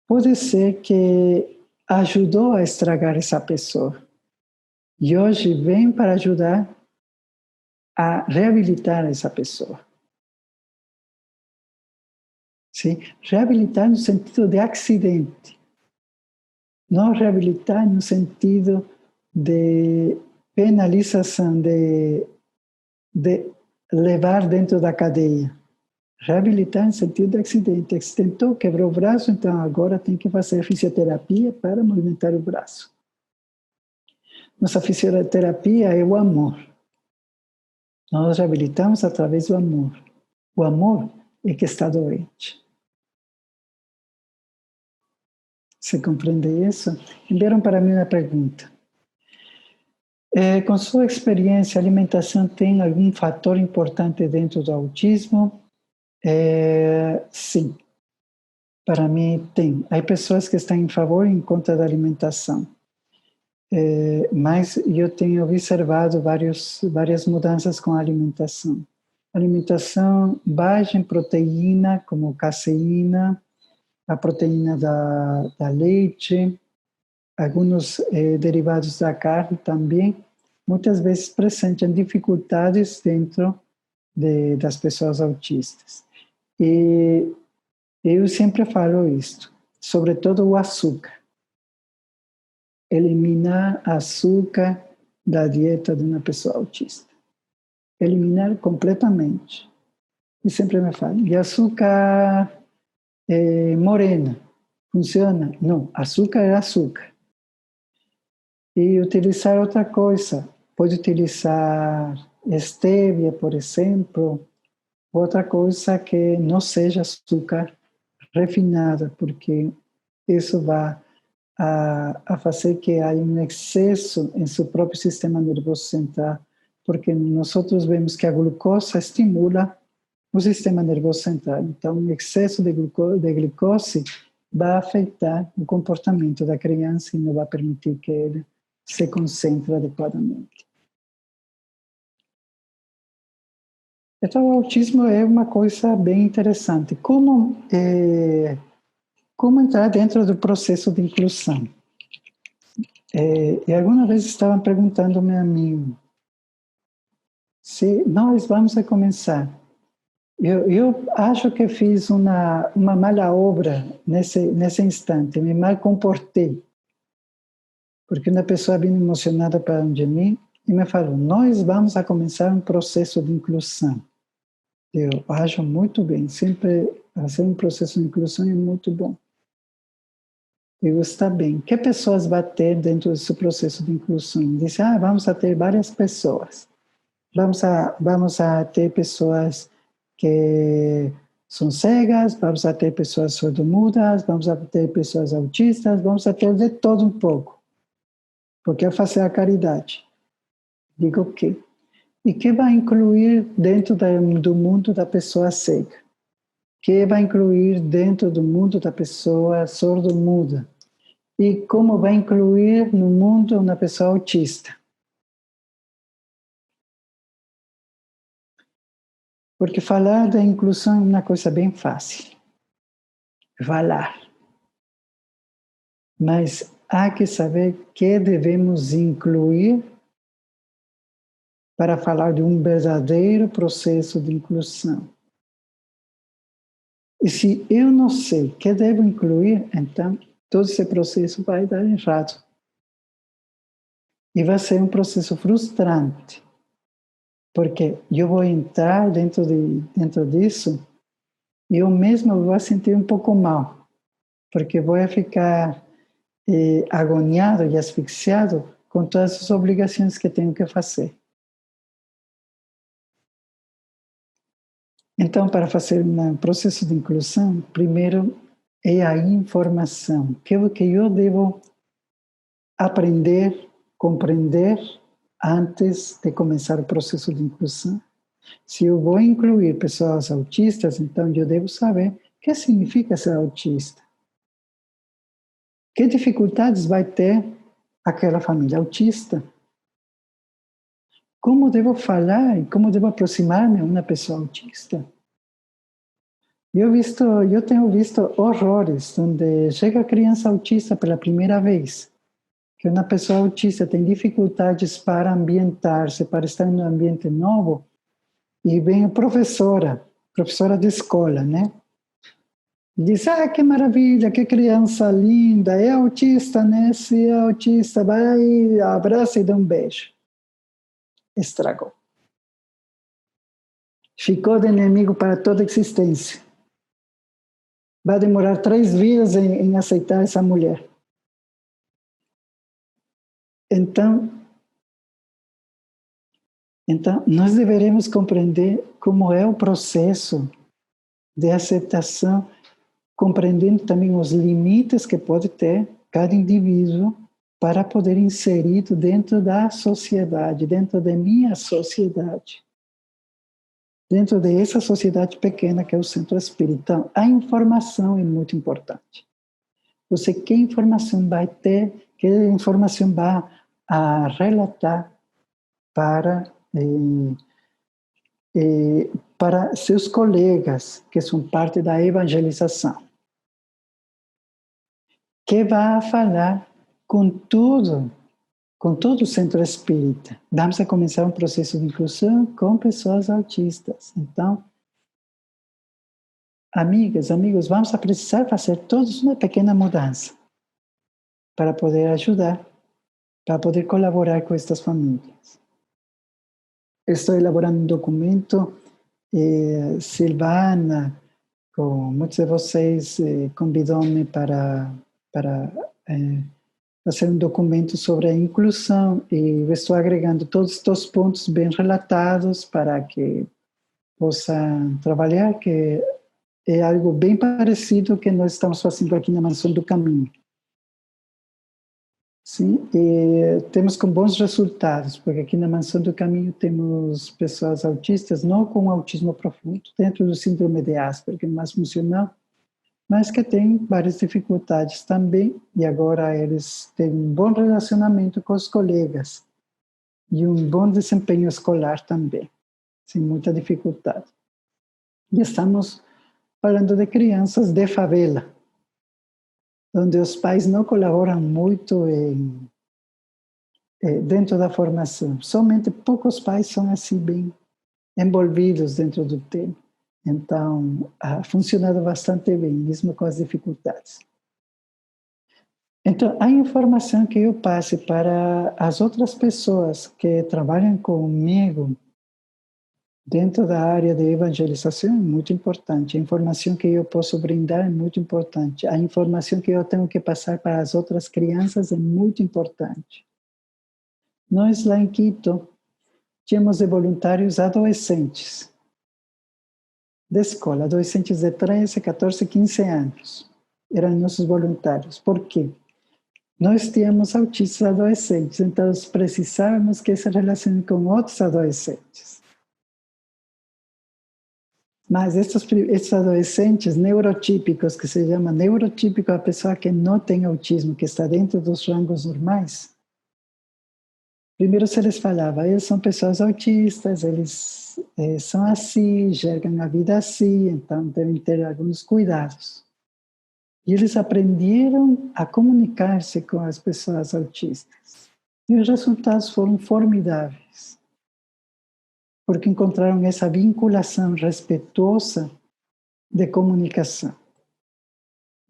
Speaker 2: pode ser que ajudou a estragar essa pessoa. E hoje vem para ajudar a reabilitar essa pessoa. Sim? Reabilitar no sentido de acidente. Não reabilitar no sentido de penalização, de levar dentro da cadeia. Reabilitar no sentido de acidente. Acidentou, quebrou o braço, então agora tem que fazer fisioterapia para movimentar o braço. Nossa fisioterapia é o amor. Nós reabilitamos através do amor. O amor é que está doente. Você compreende isso? Enviaram para mim uma pergunta. Com sua experiência, a alimentação tem algum fator importante dentro do autismo? Sim. Para mim, tem. Há pessoas que estão em favor e em contra da alimentação. Mas eu tenho observado várias mudanças com a alimentação. Alimentação baixa em proteína, como caseína, a proteína da leite, alguns derivados da carne também, muitas vezes apresentam dificuldades dentro das pessoas autistas. E eu sempre falo isto, sobretudo o açúcar. Eliminar açúcar da dieta de uma pessoa autista. Eliminar completamente. E sempre me falam, e açúcar morena, funciona? Não, açúcar é açúcar. E utilizar outra coisa, pode utilizar estévia, por exemplo, outra coisa que não seja açúcar refinada, porque isso vai a fazer que haja um excesso em seu próprio sistema nervoso central, porque nós vemos que a glucosa estimula o sistema nervoso central. Então, o excesso de glicose vai afetar o comportamento da criança e não vai permitir que ele se concentre adequadamente. Então, o autismo é uma coisa bem interessante. Como entrar dentro do processo de inclusão? E alguma vez estavam perguntando-me a mim se nós vamos a começar. Eu acho que fiz uma mala obra nesse instante, me mal comportei. Porque uma pessoa bem emocionada para onde mim e me falou, nós vamos a começar um processo de inclusão. Eu acho muito bem, sempre fazer um processo de inclusão é muito bom. Eu está bem. Que pessoas vai ter dentro desse processo de inclusão? Disse, vamos a ter várias pessoas. Vamos a ter pessoas que são cegas, vamos a ter pessoas sordomudas, vamos a ter pessoas autistas, vamos a ter de todo um pouco. Porque é fazer a caridade. Digo o quê? E que vai incluir dentro do mundo da pessoa cega? Que vai incluir dentro do mundo da pessoa sordo-muda? E como vai incluir no mundo uma pessoa autista? Porque falar da inclusão é uma coisa bem fácil. Falar. Mas há que saber que devemos incluir para falar de um verdadeiro processo de inclusão. E se eu não sei o que devo incluir, então todo esse processo vai dar errado. E vai ser um processo frustrante. Porque eu vou entrar dentro disso e eu mesmo vou sentir um pouco mal. Porque vou ficar agoniado e asfixiado com todas as obrigações que tenho que fazer. Então, para fazer um processo de inclusão, primeiro é a informação. Que é o que eu devo aprender, compreender antes de começar o processo de inclusão. Se eu vou incluir pessoas autistas, então eu devo saber o que significa ser autista. Que dificuldades vai ter aquela família autista? Como devo falar e como devo aproximar-me a uma pessoa autista? Eu tenho visto horrores onde chega a criança autista pela primeira vez, que uma pessoa autista tem dificuldades para ambientar-se, para estar em um ambiente novo, e vem a professora de escola, né? Diz, que maravilha, que criança linda, é autista, né? Se é autista, vai, abraça e dá um beijo. Estragou. Ficou de inimigo para toda a existência. Vai demorar 3 vidas em aceitar essa mulher. Então, nós deveremos compreender como é o processo de aceitação, compreendendo também os limites que pode ter cada indivíduo para poder inserido dentro da sociedade, dentro da minha sociedade, dentro dessa sociedade pequena que é o centro espírita. Então, a informação é muito importante. Você, que informação vai ter, que informação vai a relatar para seus colegas, que são parte da evangelização, que vai falar com todo o centro espírita. Vamos a começar um processo de inclusão com pessoas autistas. Então, amigas, amigos, vamos a precisar fazer todos uma pequena mudança para poder ajudar, para poder colaborar com estas famílias. Estou elaborando um documento, Silvana, com muitos de vocês, convidou-me para fazer um documento sobre a inclusão e estou agregando todos estes pontos bem relatados para que possam trabalhar, que é algo bem parecido que nós estamos fazendo aqui na Mansão do Caminho. Sim, e temos com bons resultados, porque aqui na Mansão do Caminho temos pessoas autistas, não com autismo profundo, dentro do síndrome de Asperger, mais funcional, mas que têm várias dificuldades também, e agora eles têm um bom relacionamento com os colegas e um bom desempenho escolar também, sem muita dificuldade. E estamos falando de crianças de favela, onde os pais não colaboram muito dentro da formação. Somente poucos pais são assim bem envolvidos dentro do tema. Então, ha funcionado bastante bem, mesmo com as dificuldades. Então, a informação que eu passe para as outras pessoas que trabalham comigo dentro da área de evangelização é muito importante. A informação que eu posso brindar é muito importante. A informação que eu tenho que passar para as outras crianças é muito importante. Nós lá em Quito tínhamos de voluntários adolescentes da escola, adolescentes de 13, 14, 15 anos. Eram nossos voluntários. Por quê? Nós tínhamos autistas adolescentes, então precisávamos que se relacionem com outros adolescentes. Mas esses adolescentes neurotípicos, que se chama neurotípico a pessoa que não tem autismo, que está dentro dos rangos normais, primeiro se eles falavam, eles são pessoas autistas, eles são assim, enxergam a vida assim, então devem ter alguns cuidados. E eles aprenderam a comunicar-se com as pessoas autistas. E os resultados foram formidáveis, porque encontraram essa vinculação respeitosa de comunicação.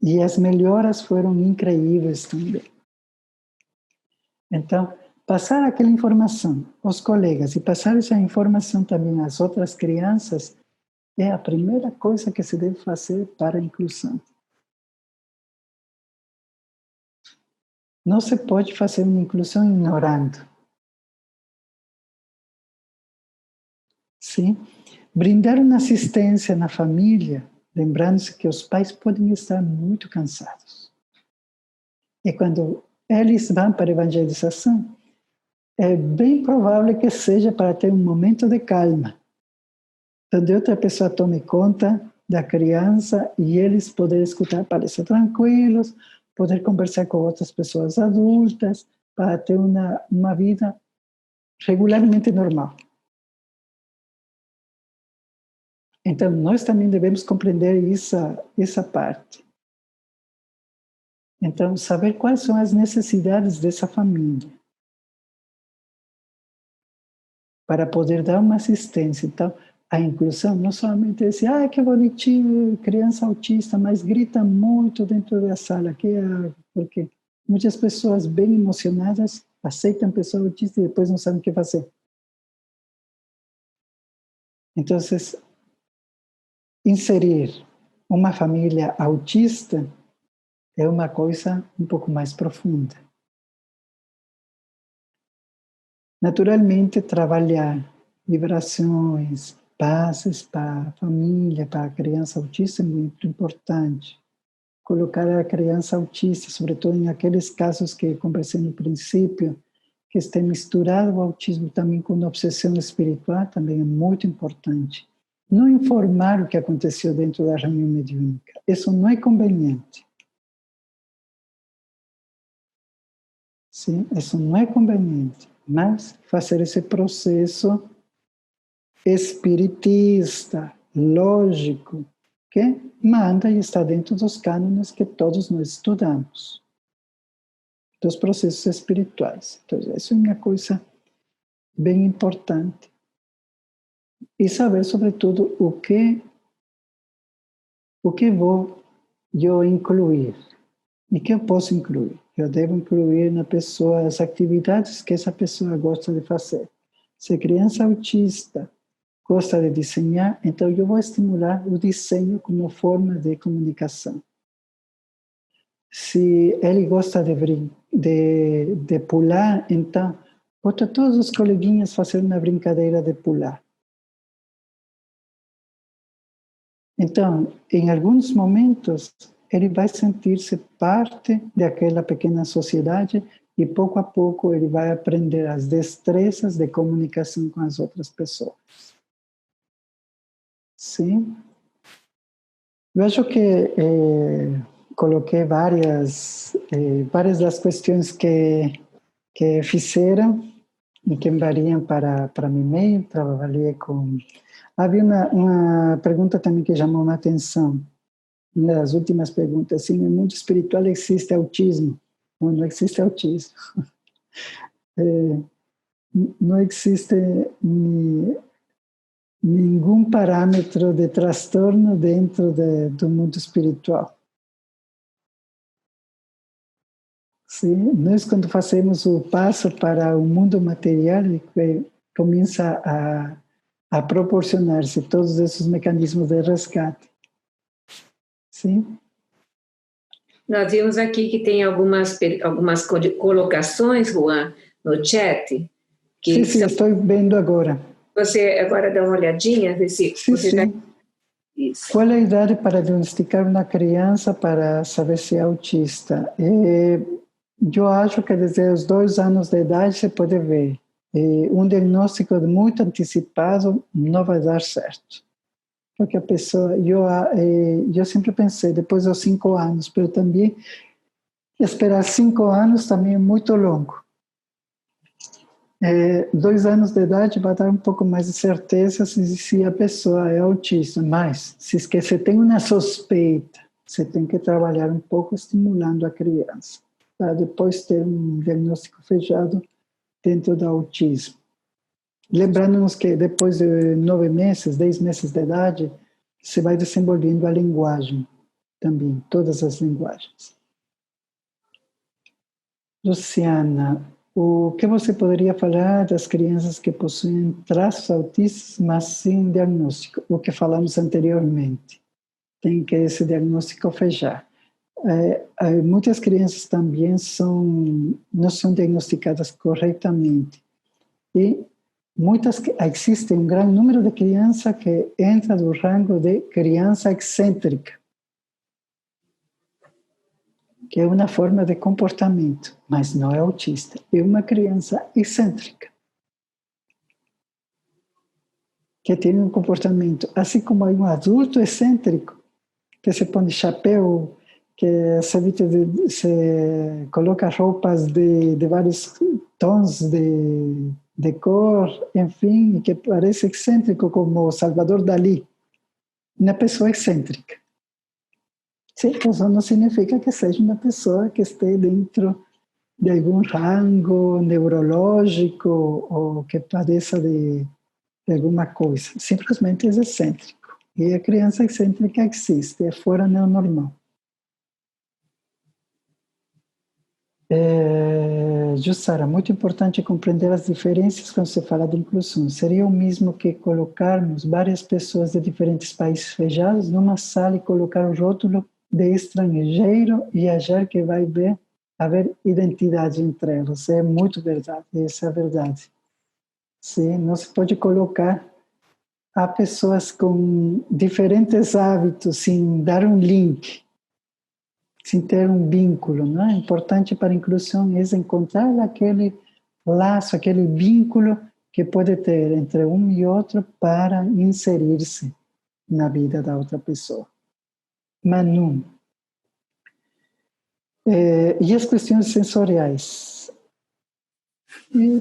Speaker 2: E as melhoras foram incríveis também. Então, passar aquela informação aos colegas e passar essa informação também às outras crianças é a primeira coisa que se deve fazer para a inclusão. Não se pode fazer uma inclusão ignorando. Sim? Brindar uma assistência na família, lembrando-se que os pais podem estar muito cansados. E quando eles vão para a evangelização, é bem provável que seja para ter um momento de calma, onde outra pessoa tome conta da criança e eles poderem escutar para ser tranquilos, poder conversar com outras pessoas adultas, para ter uma vida regularmente normal. Então, nós também devemos compreender essa parte. Então, saber quais são as necessidades dessa família, para poder dar uma assistência. Então, a inclusão não somente dizer, que bonitinho, criança autista, mas grita muito dentro da sala, porque muitas pessoas bem emocionadas aceitam pessoa autista e depois não sabem o que fazer. Então, inserir uma família autista é uma coisa um pouco mais profunda. Naturalmente, trabalhar vibrações, passes para a família, para a criança autista é muito importante. Colocar a criança autista, sobretudo em aqueles casos que conversei no princípio, que está misturado o autismo também com obsessão espiritual, também é muito importante. Não informar o que aconteceu dentro da reunião mediúnica. Isso não é conveniente. Sim, isso não é conveniente. Mas fazer esse processo espiritista, lógico, que manda e está dentro dos cânones que todos nós estudamos, dos processos espirituais. Então, isso é uma coisa bem importante. E saber, sobretudo, o que vou eu incluir e que eu posso incluir. Eu devo incluir na pessoa as atividades que essa pessoa gosta de fazer. Se a criança autista gosta de desenhar, então eu vou estimular o desenho como forma de comunicação. Se ele gosta de pular, então bota todos os coleguinhas fazer uma brincadeira de pular. Então, em alguns momentos, ele vai sentir-se parte daquela pequena sociedade e pouco a pouco ele vai aprender as destrezas de comunicação com as outras pessoas. Sim. Eu acho que coloquei várias das questões que fizeram e que variam para mim meio. Trabalhei com... Havia uma pergunta também que chamou a atenção. Uma das últimas perguntas, assim, no mundo espiritual existe autismo? Não existe autismo. Não existe nenhum parâmetro de transtorno dentro do mundo espiritual. Sim, nós quando fazemos o passo para o mundo material, começa a proporcionar-se todos esses mecanismos de resgate. Sim.
Speaker 1: Nós vimos aqui que tem algumas colocações, Juan, no chat.
Speaker 2: Sim, estou vendo agora.
Speaker 1: Você agora dá uma olhadinha, ver se você já...
Speaker 2: Isso. Qual é a idade para diagnosticar uma criança para saber se é autista? Eu acho que desde os 2 anos de idade se pode ver. Um diagnóstico muito antecipado não vai dar certo. Porque a pessoa, eu sempre pensei, depois dos 5 anos, mas também esperar 5 anos também é muito longo. 2 anos de idade vai dar um pouco mais de certeza se a pessoa é autista, mas se você tem uma suspeita, você tem que trabalhar um pouco estimulando a criança, para depois ter um diagnóstico fechado dentro do autismo. Lembrando-nos que depois de 9 meses, 10 meses de idade, se vai desenvolvendo a linguagem também, todas as linguagens. Luciana, o que você poderia falar das crianças que possuem traços autistas, mas sem diagnóstico? O que falamos anteriormente. Tem que esse diagnóstico fechar. muitas crianças também não são diagnosticadas corretamente. E existe um grande número de crianças que entra no rango de criança excêntrica, que é uma forma de comportamento, mas não é autista, é uma criança excêntrica, que tem um comportamento, assim como é um adulto excêntrico, que se põe chapéu, que se coloca roupas de vários tons de cor, enfim, que parece excêntrico, como Salvador Dalí, uma pessoa excêntrica. Sim, isso não significa que seja uma pessoa que esteja dentro de algum rango neurológico ou que padeça de alguma coisa. Simplesmente é excêntrico. E a criança excêntrica existe, é fora do normal. Jussara, muito importante compreender as diferenças quando se fala de inclusão. Seria o mesmo que colocarmos várias pessoas de diferentes países fechados numa sala e colocar o rótulo de estrangeiro e achar que vai haver identidade entre elas. É muito verdade, essa é a verdade. Sim, não se pode colocar a pessoas com diferentes hábitos sem dar um link, sem ter um vínculo, não é? Importante para a inclusão é encontrar aquele laço, aquele vínculo que pode ter entre um e outro para inserir-se na vida da outra pessoa. Manu. E as questões sensoriais?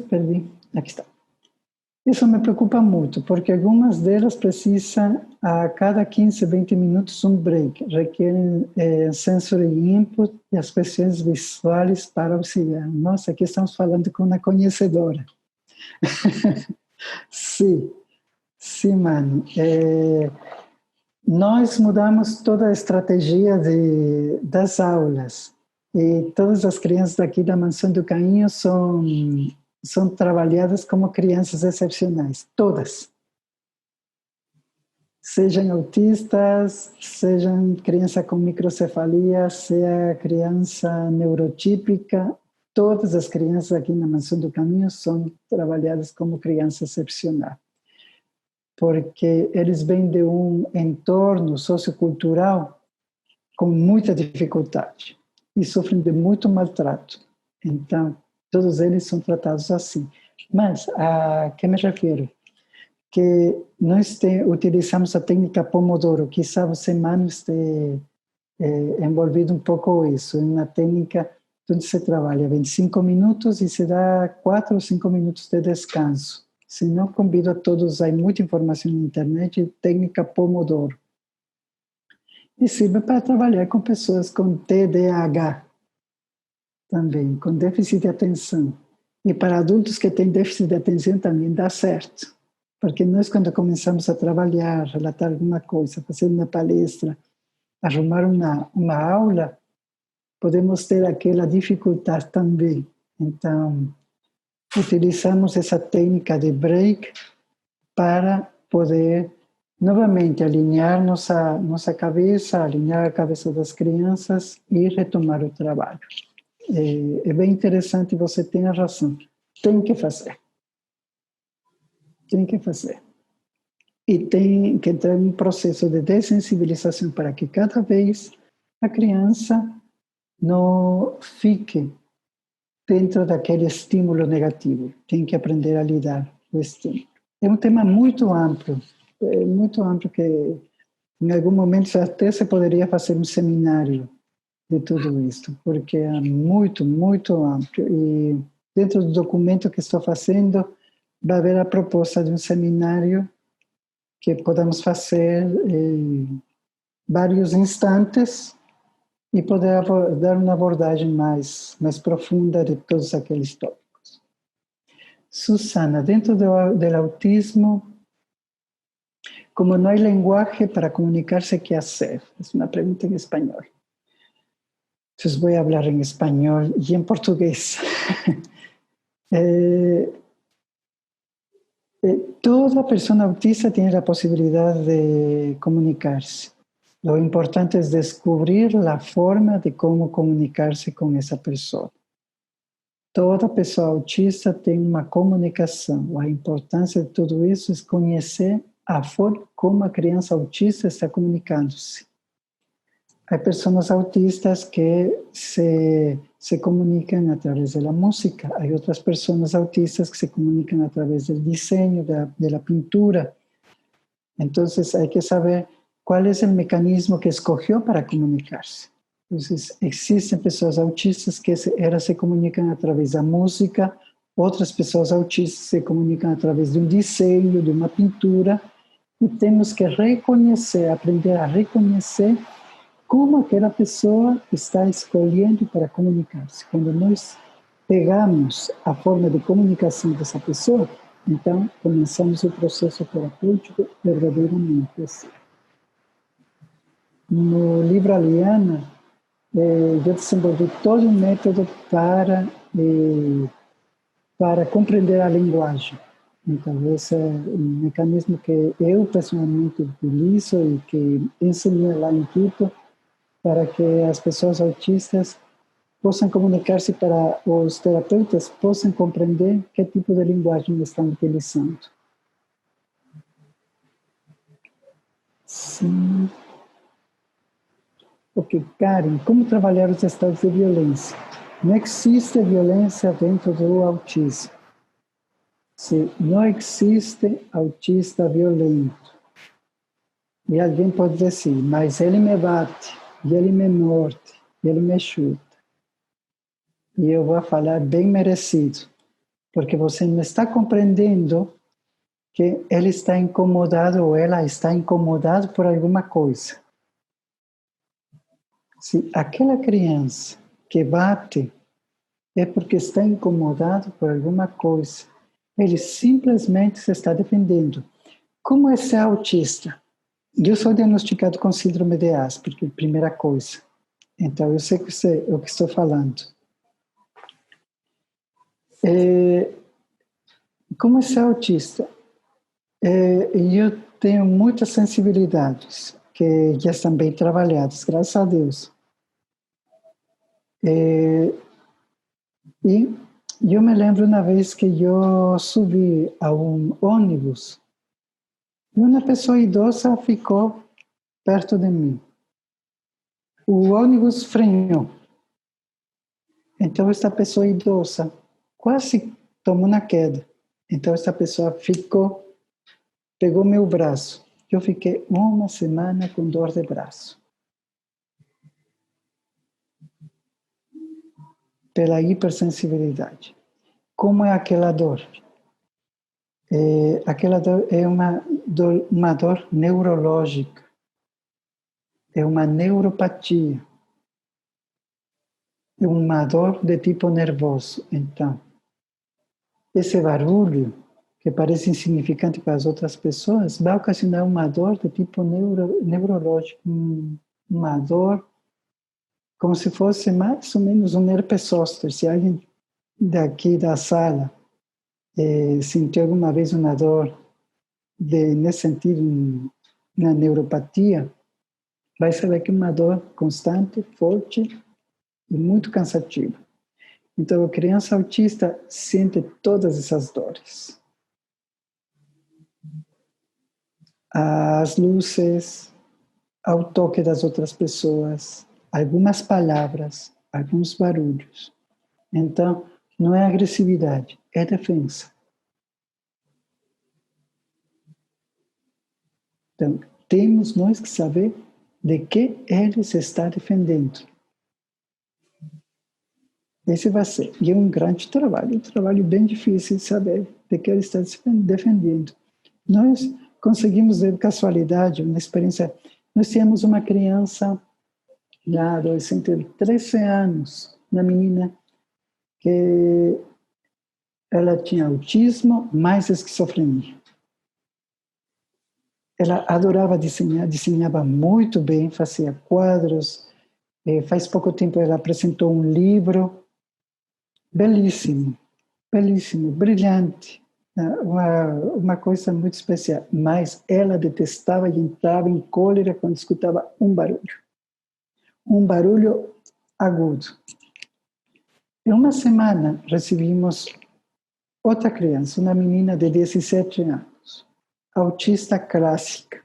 Speaker 2: Perdi, aqui está. Isso me preocupa muito, porque algumas delas precisam, a cada 15, 20 minutos, um break. Requerem sensory input e as questões visuais para auxiliar. Nossa, aqui estamos falando com uma conhecedora. Sim, mano. Nós mudamos toda a estratégia das aulas. E todas as crianças daqui da Mansão do Caminho são trabalhadas como crianças excepcionais, todas. Sejam autistas, sejam criança com microcefalia, seja criança neurotípica, todas as crianças aqui na Mansão do Caminho são trabalhadas como criança excepcional. Porque eles vêm de um entorno sociocultural com muita dificuldade e sofrem de muito maltrato. Então, todos eles são tratados assim. Mas, a que me refiro? Que nós utilizamos a técnica Pomodoro. Quizá você, Mano, esteja envolvido um pouco isso. É uma técnica onde se trabalha 25 minutos e se dá 4 ou 5 minutos de descanso. Se não, convido a todos, há muita informação na internet, técnica Pomodoro. E serve para trabalhar com pessoas com TDAH, também, com déficit de atenção. E para adultos que têm déficit de atenção também dá certo. Porque nós, quando começamos a trabalhar, relatar alguma coisa, fazer uma palestra, arrumar uma aula, podemos ter aquela dificuldade também. Então, utilizamos essa técnica de break para poder, novamente, alinhar nossa cabeça, alinhar a cabeça das crianças e retomar o trabalho. É bem interessante, você tem a razão. Tem que fazer. Tem que fazer. E tem que entrar em um processo de dessensibilização para que cada vez a criança não fique dentro daquele estímulo negativo. Tem que aprender a lidar com o estímulo. É um tema muito amplo que em algum momento até se poderia fazer um seminário de tudo isso, porque é muito, muito amplo. E dentro do documento que estou fazendo, vai haver a proposta de um seminário que podemos fazer em vários instantes e poder dar uma abordagem mais profunda de todos aqueles tópicos. Susana, dentro do autismo, como não há linguagem para comunicar-se, ¿qué hacer? Es una pregunta en español. Entonces voy a hablar en español y en portugués. Toda persona autista tiene la posibilidad de comunicarse. Lo importante es descubrir la forma de cómo comunicarse con esa persona. Toda pessoa autista tem uma comunicação. A importância de tudo isso é conhecer a forma como a criança autista está comunicando-se. Há pessoas autistas que se comunicam através da música. Há outras pessoas autistas que se comunicam através do desenho, da pintura. Então, há que saber qual é o mecanismo que escolheu para comunicar-se. Então, existem pessoas autistas que elas se comunicam através da música, outras pessoas autistas se comunicam através de um desenho, de uma pintura, e temos que reconhecer, aprender a reconhecer como aquela pessoa está escolhendo para comunicar-se. Quando nós pegamos a forma de comunicação dessa pessoa, então começamos o processo terapêutico verdadeiramente assim. No livro Aliana, eu desenvolvi todo um método para compreender a linguagem. Então, esse é um mecanismo que eu pessoalmente utilizo e que ensinei lá em Quito para que as pessoas autistas possam comunicar-se, para os terapeutas possam compreender que tipo de linguagem estão utilizando. Sim. Ok, Karen, como trabalhar os estados de violência? Não existe violência dentro do autismo. Se não existe autista violento. E alguém pode dizer assim, mas ele me bate, e ele me morde, e ele me chuta. E eu vou falar bem merecido, porque você não está compreendendo que ele está incomodado ou ela está incomodada por alguma coisa. Se aquela criança que bate é porque está incomodado por alguma coisa, ele simplesmente se está defendendo. Como é ser autista? Eu sou diagnosticado com síndrome de Asperger, primeira coisa. Então, eu sei o que estou falando. Como é ser autista? Eu tenho muitas sensibilidades que já estão bem trabalhadas, graças a Deus. E eu me lembro uma vez que eu subi a um ônibus e uma pessoa idosa ficou perto de mim. O ônibus frenou. Então, essa pessoa idosa quase tomou na queda. Então, essa pessoa pegou meu braço. Eu fiquei uma semana com dor de braço. Pela hipersensibilidade. Como é aquela dor? Aquela dor é uma dor neurológica. É uma neuropatia. É uma dor de tipo nervoso. Então, esse barulho, que parece insignificante para as outras pessoas, vai ocasionar uma dor de tipo neurológico, uma dor como se fosse mais ou menos um herpes zoster. Se alguém daqui da sala sentiu alguma vez uma dor nesse sentido, na neuropatia, vai saber que é uma dor constante, forte e muito cansativa. Então, a criança autista sente todas essas dores. As luzes, ao toque das outras pessoas, algumas palavras, alguns barulhos. Então, não é agressividade, é defesa. Então, temos nós que saber de que ele se está defendendo. Esse vai ser. E é um grande trabalho, um trabalho bem difícil de saber de que ele está se defendendo. Nós conseguimos ver casualidade, uma experiência. Nós tínhamos uma criança, lá, adolescente de 13 anos, uma menina que ela tinha autismo mais esquizofrenia. Ela adorava desenhar, desenhava muito bem, fazia quadros. Faz pouco tempo ela apresentou um livro belíssimo, belíssimo, brilhante. uma coisa muito especial. Mas ela detestava e entrava em cólera quando escutava um barulho agudo. Em uma semana, recebimos outra criança, uma menina de 17 anos, autista clássica.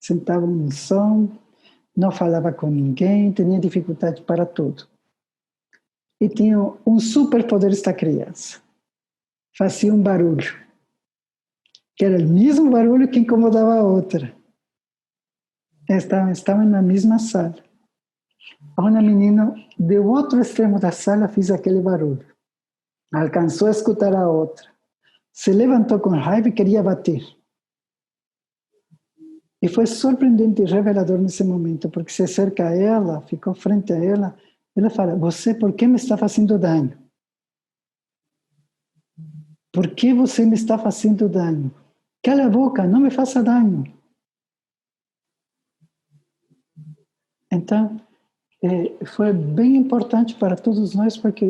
Speaker 2: Sentava no som, não falava com ninguém, tinha dificuldade para tudo. E tinha um superpoder esta criança. Fazia um barulho, que era o mesmo barulho que incomodava a outra. Estavam na mesma sala. Uma menina do outro extremo da sala fez aquele barulho. Alcançou a escutar a outra. Se levantou com raiva e queria bater. E foi surpreendente e revelador nesse momento, porque se acerca a ela, ficou frente a ela, ela fala: você, por que me está fazendo dano? Por que você me está fazendo dano? Cala a boca, não me faça dano. Então, foi bem importante para todos nós, porque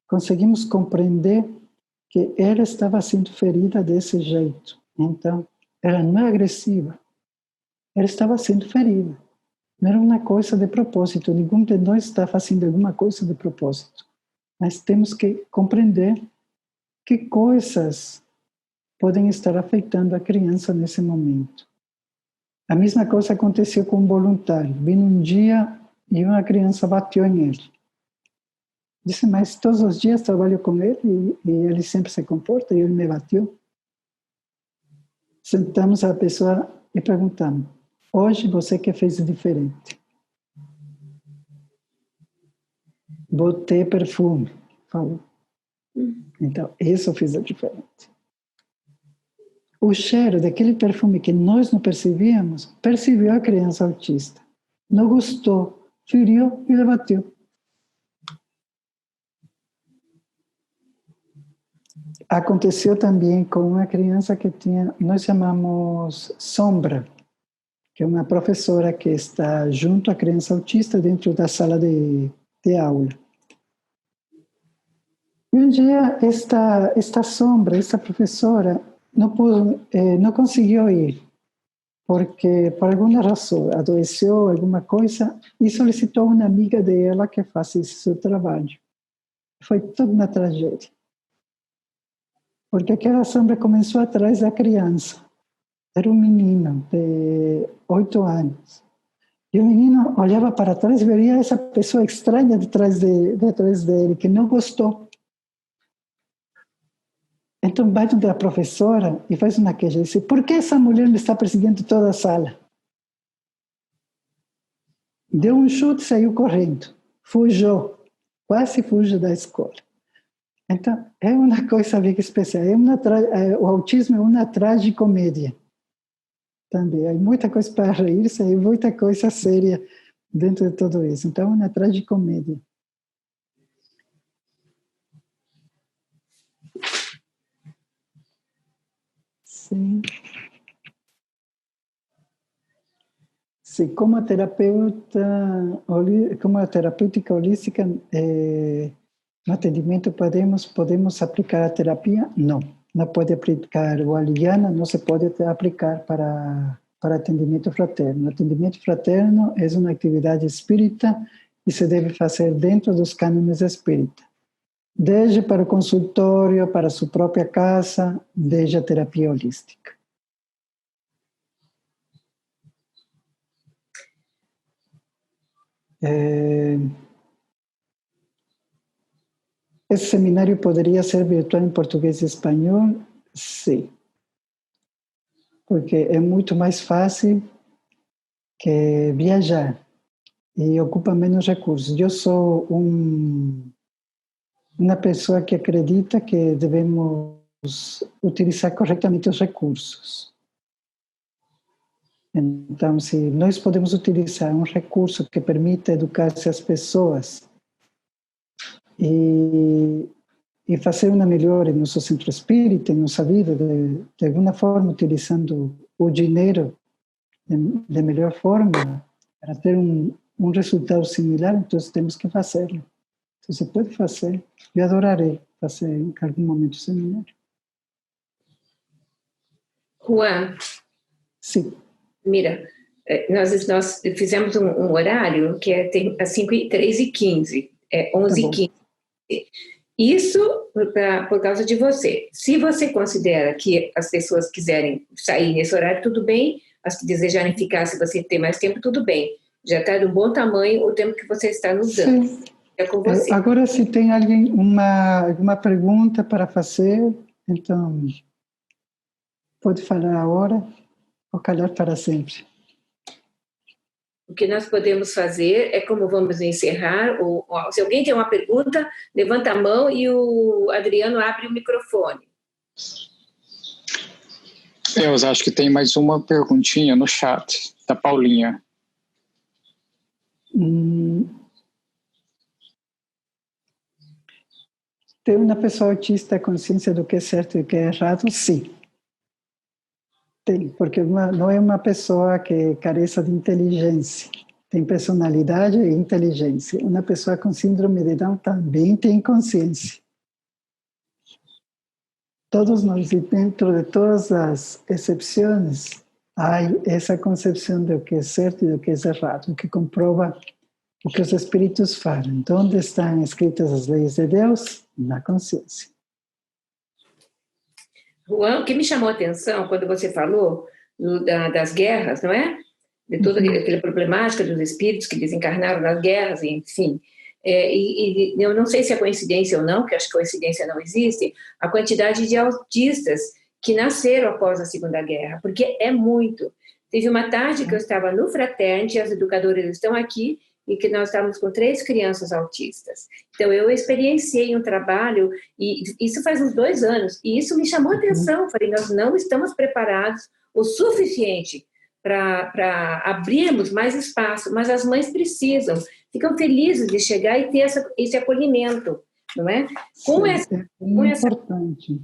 Speaker 2: conseguimos compreender que ela estava sendo ferida desse jeito. Então, ela não é agressiva. Ela estava sendo ferida. Não era uma coisa de propósito. Nenhum de nós está fazendo alguma coisa de propósito. Mas temos que compreender que coisas podem estar afetando a criança nesse momento. A mesma coisa aconteceu com um voluntário. Vim um dia e uma criança bateu em ele. Disse, mas todos os dias trabalho com ele e ele sempre se comporta e ele me bateu. Sentamos a pessoa e perguntamos, hoje você que fez diferente? Botei perfume, falou. Então, isso fez a diferença. O cheiro daquele perfume que nós não percebíamos, percebeu a criança autista. Não gostou, feriu e bateu. Aconteceu também com uma criança que tinha, nós chamamos Sombra, que é uma professora que está junto à criança autista dentro da sala de aula. E um dia esta Sombra, esta professora, não conseguiu ir, porque por alguma razão adoeceu, alguma coisa, e solicitou uma amiga dela que fazia seu trabalho. Foi toda uma tragédia. Porque aquela sombra começou atrás da criança. Era um menino de 8 anos. E o menino olhava para trás e via essa pessoa estranha detrás dele, que não gostou. Então vai onde a professora e faz uma queixa. Diz, por que essa mulher me está perseguindo toda a sala? Deu um chute e saiu correndo. Fugiu. Quase fugiu da escola. Então, é uma coisa bem especial. O autismo é uma tragicomédia. Também. Há muita coisa para rir-se e muita coisa séria dentro de tudo isso. Então, é uma tragicomédia. Sim. Sim, como a terapêutica holística, no atendimento podemos aplicar a terapia? Não. Não pode aplicar o Aliana, não se pode aplicar para atendimento fraterno. Atendimento fraterno é uma atividade espírita e se deve fazer dentro dos cânones espírita. Desde para o consultório, para a sua própria casa, desde a terapia holística. Esse seminário poderia ser virtual em português e espanhol? Sim. Porque é muito mais fácil que viajar e ocupa menos recursos. Eu sou uma pessoa que acredita que devemos utilizar corretamente os recursos. Então, se nós podemos utilizar um recurso que permita educar-se as pessoas e fazer uma melhora em nosso centro espírita, em nossa vida, de alguma forma, utilizando o dinheiro de melhor forma, para ter um resultado similar, então temos que fazê-lo. Então, você pode fazer. Eu adorarei fazer em algum momento o seminário.
Speaker 1: Juan,
Speaker 2: Sim.
Speaker 1: mira, nós fizemos um horário que tem às 3h15, 11h15. Isso por causa de você. Se você considera que as pessoas quiserem sair nesse horário, tudo bem. As que desejarem ficar, se você tem mais tempo, tudo bem. Já está de um bom tamanho o tempo que você está nos dando.
Speaker 2: Sim.
Speaker 1: É com você.
Speaker 2: Agora, se tem alguém alguma pergunta para fazer, então pode falar agora ou calar para sempre.
Speaker 1: O que nós podemos fazer é como vamos encerrar. Se alguém tem uma pergunta, levanta a mão e o Adriano abre o microfone.
Speaker 3: Eu acho que tem mais uma perguntinha no chat, da Paulinha.
Speaker 2: Ter uma pessoa autista consciência do que é certo e do que é errado? Sim. Tem, porque não é uma pessoa que careça de inteligência. Tem personalidade e inteligência. Uma pessoa com síndrome de Down também tem consciência. Todos nós, e dentro de todas as exceções, há essa concepção do que é certo e do que é errado, o que comprova o que os espíritos falam. Então, onde estão escritas as leis de Deus? Na consciência.
Speaker 1: Juan, o que me chamou a atenção quando você falou das guerras, não é? De toda aquela problemática dos espíritos que desencarnaram nas guerras, enfim. E eu não sei se é coincidência ou não, porque acho que coincidência não existe, a quantidade de autistas que nasceram após a Segunda Guerra, porque é muito. Teve uma tarde que eu estava no Fraternity, as educadoras estão aqui, e que nós estávamos com 3 crianças autistas. Então, eu experienciei um trabalho, e isso faz uns 2 anos, e isso me chamou a atenção. Falei, nós não estamos preparados o suficiente para abrirmos mais espaço, mas as mães precisam, ficam felizes de chegar e ter esse acolhimento, não é?
Speaker 2: Com essa, importante.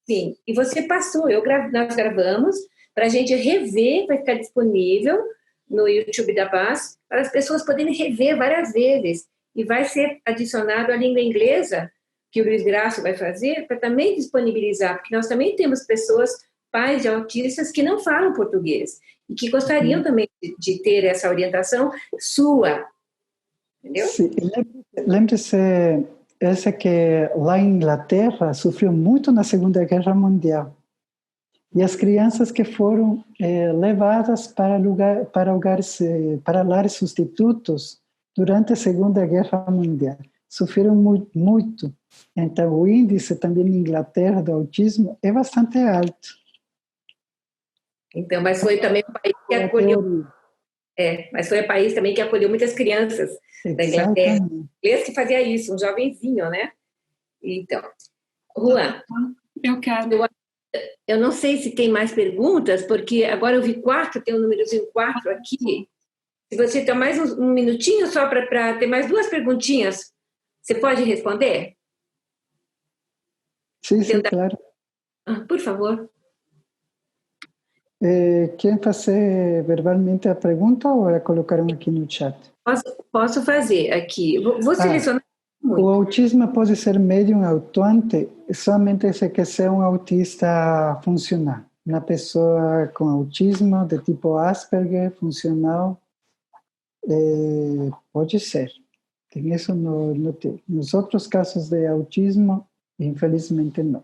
Speaker 1: Sim, e você passou, nós gravamos, para a gente rever, vai ficar disponível no YouTube da Paz, para as pessoas poderem rever várias vezes, e vai ser adicionado a língua inglesa, que o Luiz Graço vai fazer, para também disponibilizar, porque nós também temos pessoas, pais de autistas, que não falam português, e que gostariam também de ter essa orientação sua, entendeu?
Speaker 2: Sim, lembre-se, essa que lá em Inglaterra sofreu muito na Segunda Guerra Mundial. E as crianças que foram levadas para lares substitutos durante a Segunda Guerra Mundial sofreram muito. Então, o índice também na Inglaterra do autismo é bastante alto.
Speaker 1: Então, mas foi também um país que acolheu. Mas foi um país também que acolheu muitas crianças da Inglaterra. Inglês que fazia isso, um jovenzinho, né? Então, Juan.
Speaker 4: Eu quero.
Speaker 1: Eu não sei se tem mais perguntas, porque agora eu vi 4, tem um númerozinho 4 aqui. Se você tem mais um minutinho só para ter mais 2 perguntinhas, você pode responder?
Speaker 2: Sim, claro.
Speaker 1: Por favor.
Speaker 2: Quer fazer verbalmente a pergunta ou a colocaram aqui no chat?
Speaker 1: Posso fazer aqui. Vou selecionar.
Speaker 2: O autismo pode ser médium atuante somente se quer ser um autista funcional. Uma pessoa com autismo de tipo Asperger, funcional, pode ser. Tem isso no texto. Nos outros casos de autismo, infelizmente não.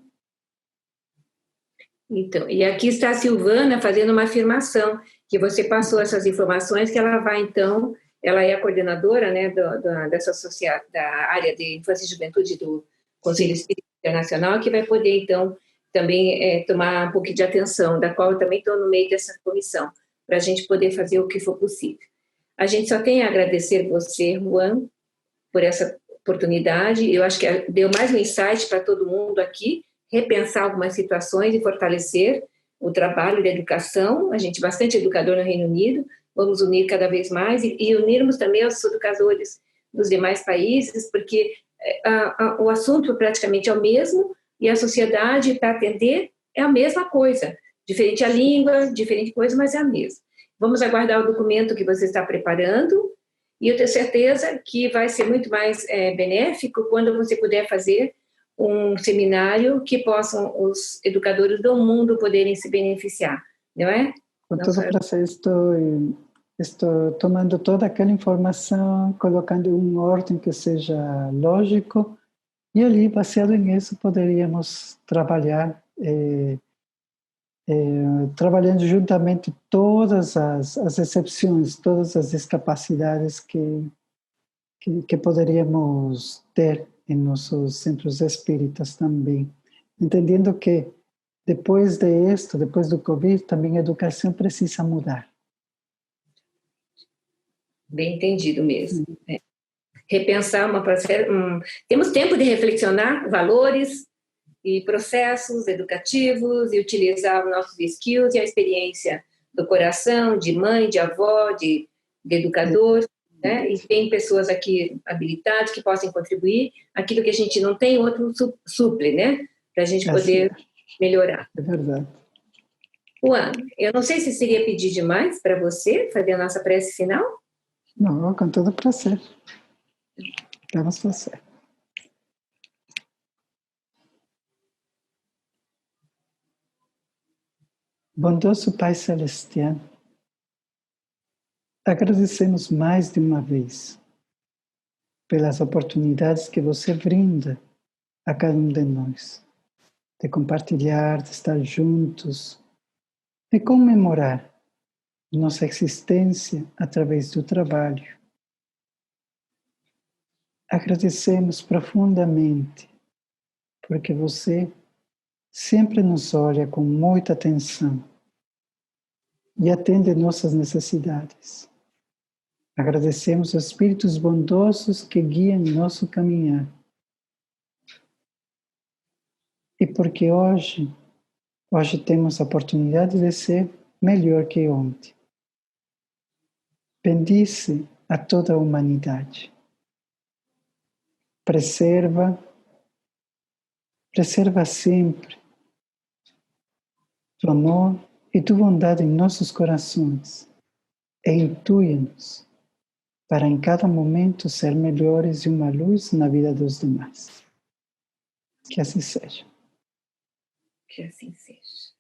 Speaker 1: Então, e aqui está a Silvana fazendo uma afirmação, que você passou essas informações, que ela vai, então, ela é a coordenadora, né, da área de infância e juventude do Conselho Espírita Internacional, que vai poder, então, também tomar um pouquinho de atenção, da qual eu também estou no meio dessa comissão, para a gente poder fazer o que for possível. A gente só tem a agradecer você, Juan, por essa oportunidade. Eu acho que deu mais um insight para todo mundo aqui, repensar algumas situações e fortalecer o trabalho da educação. A gente bastante educador no Reino Unido, vamos unir cada vez mais e unirmos também os educadores dos demais países, porque o assunto praticamente é o mesmo e a sociedade, para atender, é a mesma coisa. Diferente a língua, diferente coisa, mas é a mesma. Vamos aguardar o documento que você está preparando e eu tenho certeza que vai ser muito mais benéfico quando você puder fazer um seminário que possam os educadores do mundo poderem se beneficiar, não é?
Speaker 2: Com todo prazer, estou tomando toda aquela informação, colocando em um ordem que seja lógico, e ali, baseado nisso, poderíamos trabalhar, trabalhando juntamente todas as exceções, todas as discapacidades que poderíamos ter em nossos centros espíritas também, entendendo que depois depois do Covid, também a educação precisa mudar.
Speaker 1: Bem entendido mesmo. Repensar temos tempo de reflexionar valores e processos educativos e utilizar os nossos skills e a experiência do coração, de mãe, de avó, de educador, né? E tem pessoas aqui habilitadas que possam contribuir. Aquilo que a gente não tem, outro suple, né? Para a gente poder melhorar.
Speaker 2: É verdade.
Speaker 1: Juan, eu não sei se seria pedir demais para você fazer a nossa prece final.
Speaker 2: Não, com todo prazer. Vamos fazer. Bondoso Pai Celestial, agradecemos mais de uma vez pelas oportunidades que você brinda a cada um de nós, de compartilhar, de estar juntos, de comemorar nossa existência através do trabalho. Agradecemos profundamente porque você sempre nos olha com muita atenção e atende nossas necessidades. Agradecemos os espíritos bondosos que guiam nosso caminhar. E porque hoje temos a oportunidade de ser melhor que ontem. Bendice a toda a humanidade. Preserva sempre tu amor e tu bondade em nossos corações e intui-nos para em cada momento ser melhores e uma luz na vida dos demais. Que assim seja.
Speaker 1: Que assim seja.